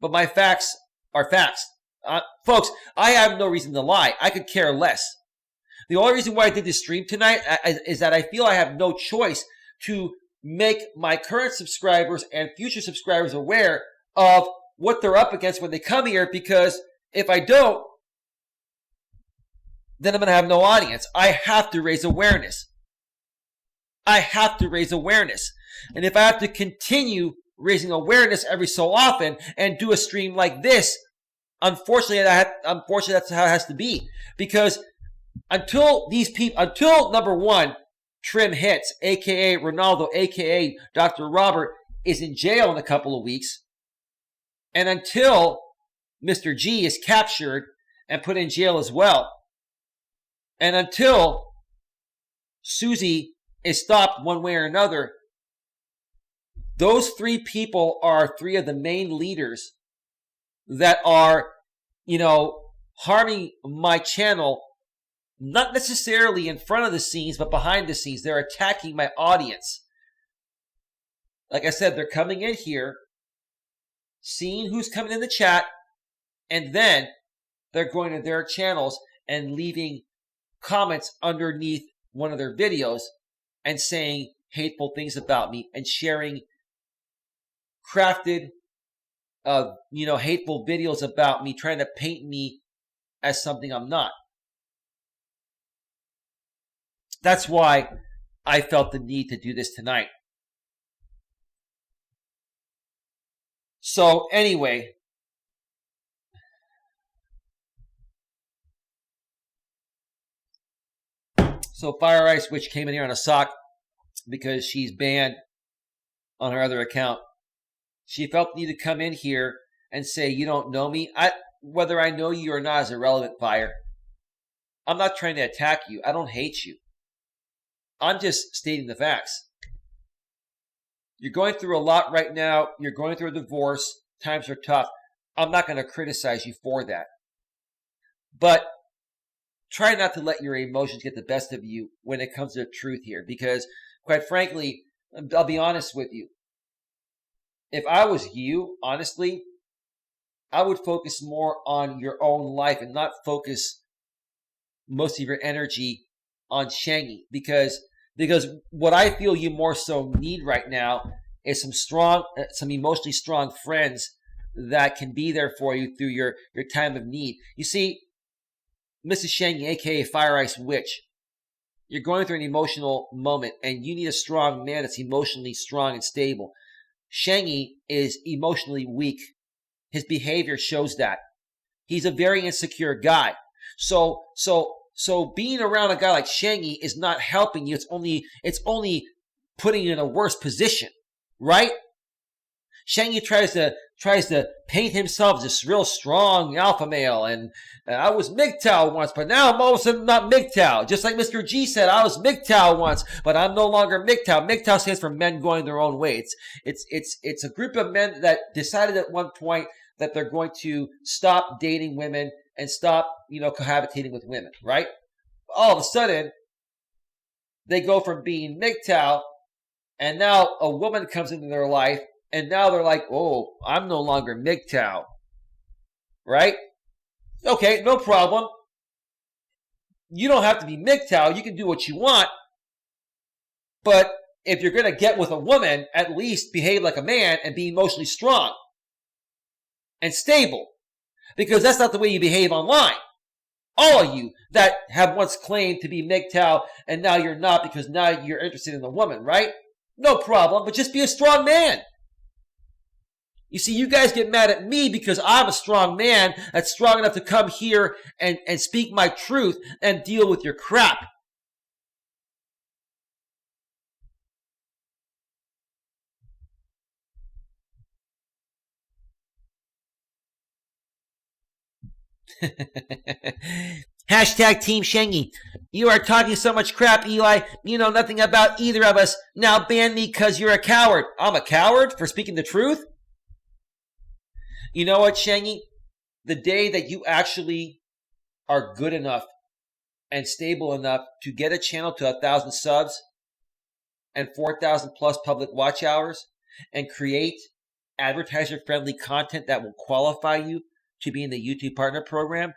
But my facts are facts. Folks, I have no reason to lie. I could care less. The only reason why I did this stream tonight is that I feel I have no choice to make my current subscribers and future subscribers aware of what they're up against when they come here, because if I don't, then I'm going to have no audience. I have to raise awareness. I have to raise awareness. And if I have to continue raising awareness every so often and do a stream like this, unfortunately that's how it has to be. Because until number one, Trim Hits, a.k.a. Ronaldo, a.k.a. Dr. Robert, is in jail in a couple of weeks. And until Mr. G is captured and put in jail as well, and until Suzi is stopped one way or another, those three people are three of the main leaders that are, harming my channel, not necessarily in front of the scenes, but behind the scenes. They're attacking my audience. Like I said, they're coming in here, seeing who's coming in the chat, and then they're going to their channels and leaving comments underneath one of their videos and saying hateful things about me and sharing crafted, hateful videos about me, trying to paint me as something I'm not. That's why I felt the need to do this tonight. So anyway, Fire Ice Witch came in here on a sock because she's banned on her other account. She felt the need to come in here and say, you don't know me. Whether I know you or not is irrelevant, Fire. I'm not trying to attack you. I don't hate you. I'm just stating the facts. You're going through a lot right now. You're going through a divorce. Times are tough. I'm not going to criticize you for that. But try not to let your emotions get the best of you when it comes to the truth here. Because, quite frankly, I'll be honest with you. If I was you, honestly, I would focus more on your own life and not focus most of your energy on Shangy. Because what I feel you more so need right now is some emotionally strong friends that can be there for you through your time of need. You see, Mrs. Shangy, aka Fire Ice Witch, you're going through an emotional moment and you need a strong man that's emotionally strong and stable. Shangy is emotionally weak. His behavior shows that. He's a very insecure guy. So being around a guy like Shangy is not helping you. It's only putting you in a worse position, right? Shangy tries to paint himself as this real strong alpha male, and I was MGTOW once, but now I'm all of a sudden not MGTOW. Just like Mr. G said, I was MGTOW once, but I'm no longer MGTOW. MGTOW stands for men going their own way. It's a group of men that decided at one point that they're going to stop dating women and stop, cohabitating with women, right? All of a sudden, they go from being MGTOW, and now a woman comes into their life, and now they're like, oh, I'm no longer MGTOW, right? Okay, no problem. You don't have to be MGTOW. You can do what you want. But if you're going to get with a woman, at least behave like a man and be emotionally strong and stable. Because that's not the way you behave online. All of you that have once claimed to be MGTOW and now you're not because now you're interested in a woman, right? No problem, but just be a strong man. You see, you guys get mad at me because I'm a strong man that's strong enough to come here and speak my truth and deal with your crap. Hashtag Team Shangy. You are talking so much crap, Eli. You know nothing about either of us. Now ban me because you're a coward. I'm a coward for speaking the truth? You know what, Shangy? The day that you actually are good enough and stable enough to get a channel to 1,000 subs and 4,000 plus public watch hours and create advertiser-friendly content that will qualify you to be in the YouTube Partner Program,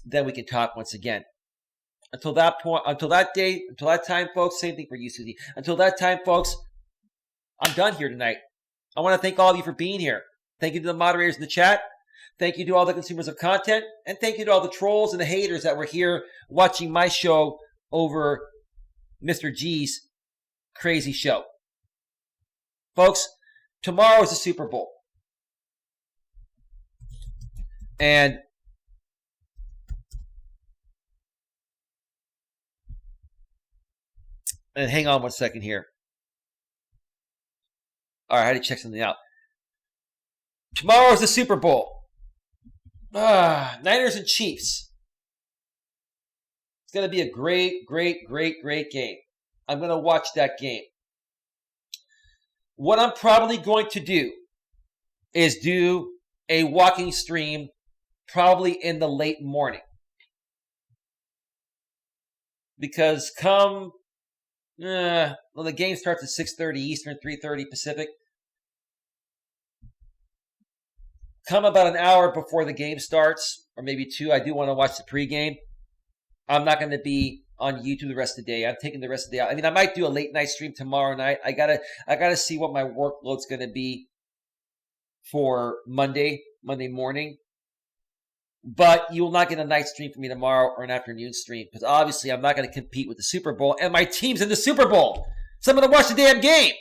then we can talk once again. Until that point, until that day, until that time, folks, same thing for you, Suzi. Until that time, folks, I'm done here tonight. I want to thank all of you for being here. Thank you to the moderators in the chat. Thank you to all the consumers of content. And thank you to all the trolls and the haters that were here watching my show over Mr. G's crazy show. Folks, tomorrow is the Super Bowl. And And hang on one second here. All right, I had to check something out. Tomorrow's the Super Bowl. Niners and Chiefs. It's going to be a great game. I'm going to watch that game. What I'm probably going to do is do a walking stream probably in the late morning. Because the game starts at 6:30 Eastern, 3:30 Pacific. Come about an hour before the game starts, or maybe 2. I do want to watch the pregame. I'm not going to be on YouTube the rest of the day. I'm taking the rest of the day out. I mean, I might do a late night stream tomorrow night. I gotta see what my workload's going to be for Monday morning. But you will not get a night stream from me tomorrow or an afternoon stream because obviously I'm not going to compete with the Super Bowl and my team's in the Super Bowl. So I'm going to watch the damn game.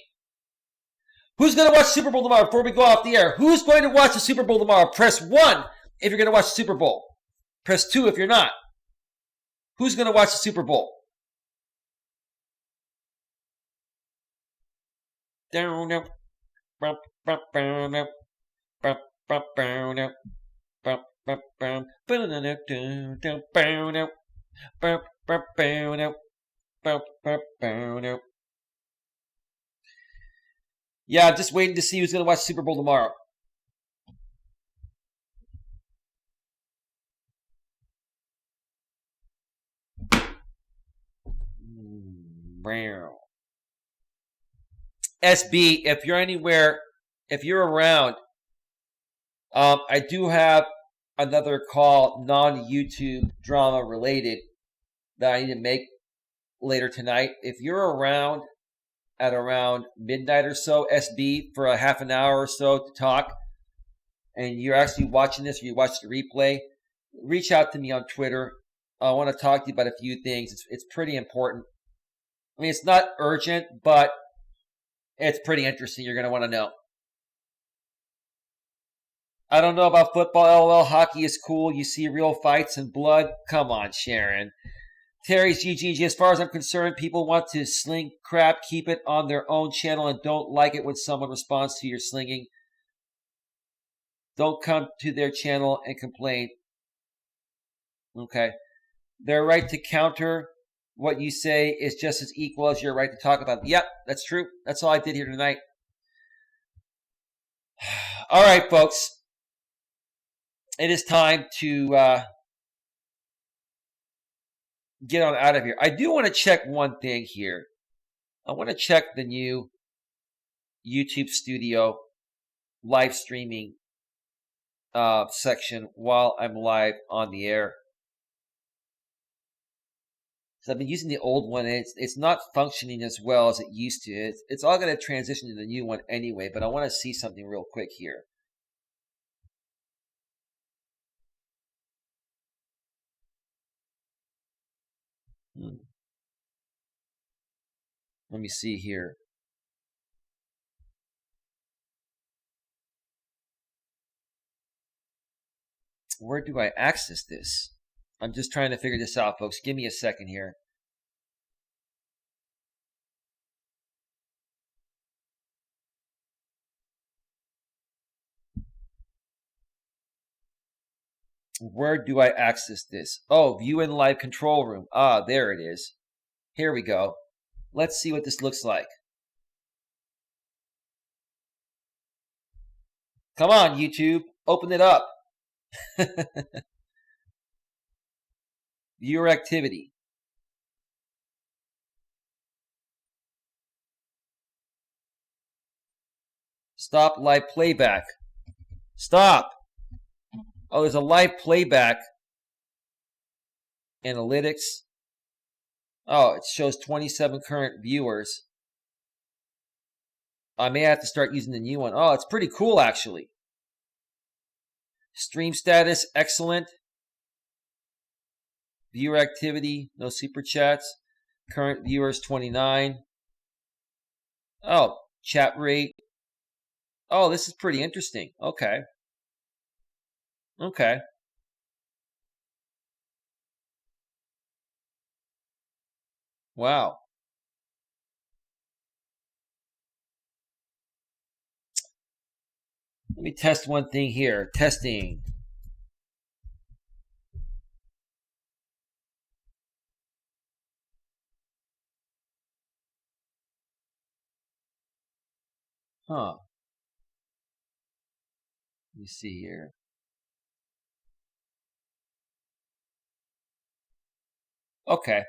Who's going to watch the Super Bowl tomorrow before we go off the air? Who's going to watch the Super Bowl tomorrow? Press 1 if you're going to watch the Super Bowl. Press 2 if you're not. Who's going to watch the Super Bowl? Yeah, I'm just waiting to see who's going to watch the Super Bowl tomorrow. SB, if you're anywhere, if you're around, I do have another call, non-YouTube drama related, that I need to make later tonight. If you're around at around midnight or so, SB, for a half an hour or so to talk, and you're actually watching this or you watch the replay, reach out to me on Twitter. I want to talk to you about a few things. It's pretty important. I mean, it's not urgent, but it's pretty interesting. You're going to want to know. I don't know about football. LOL, hockey is cool. You see real fights and blood. Come on, Sharon. Terry's GGG. As far as I'm concerned, people want to sling crap. Keep it on their own channel and don't like it when someone responds to your slinging. Don't come to their channel and complain. Okay. Their right to counter what you say is just as equal as your right to talk about it. Yep, that's true. That's all I did here tonight. All right, folks. It is time to get on out of here. I do want to check one thing here. I want to check the new YouTube Studio live streaming section while I'm live on the air. So I've been using the old one, and it's not functioning as well as it used to. It's all going to transition to the new one anyway, but I want to see something real quick here. Let me see here. Where do I access this? I'm just trying to figure this out, folks. Give me a second here. Where do I access this? Oh, view in live control room. Ah, there it is. Here we go. Let's see what this looks like. Come on, YouTube. Open it up. Viewer activity. Stop live playback. Stop. Oh, there's a live playback. Analytics. Oh, it shows 27 current viewers. I may have to start using the new one. Oh, it's pretty cool, actually. Stream status, excellent. Viewer activity, no super chats. Current viewers, 29. Oh, chat rate. Oh, this is pretty interesting. Okay. Okay. Wow. Let me test one thing here. Testing. Huh. Let me see here. Okay.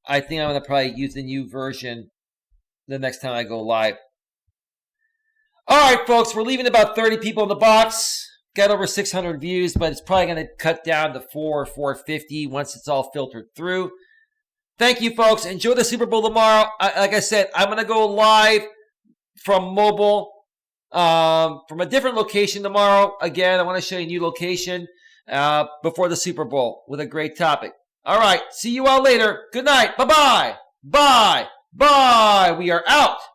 I think I'm going to probably use the new version the next time I go live. All right, folks, we're leaving about 30 people in the box. Got over 600 views, but it's probably going to cut down to 450 once it's all filtered through. Thank you, folks. Enjoy the Super Bowl tomorrow. Like I said, I'm going to go live from mobile, from a different location tomorrow. Again, I want to show you a new location before the Super Bowl with a great topic. All right. See you all later. Good night. Bye-bye. Bye. Bye. We are out.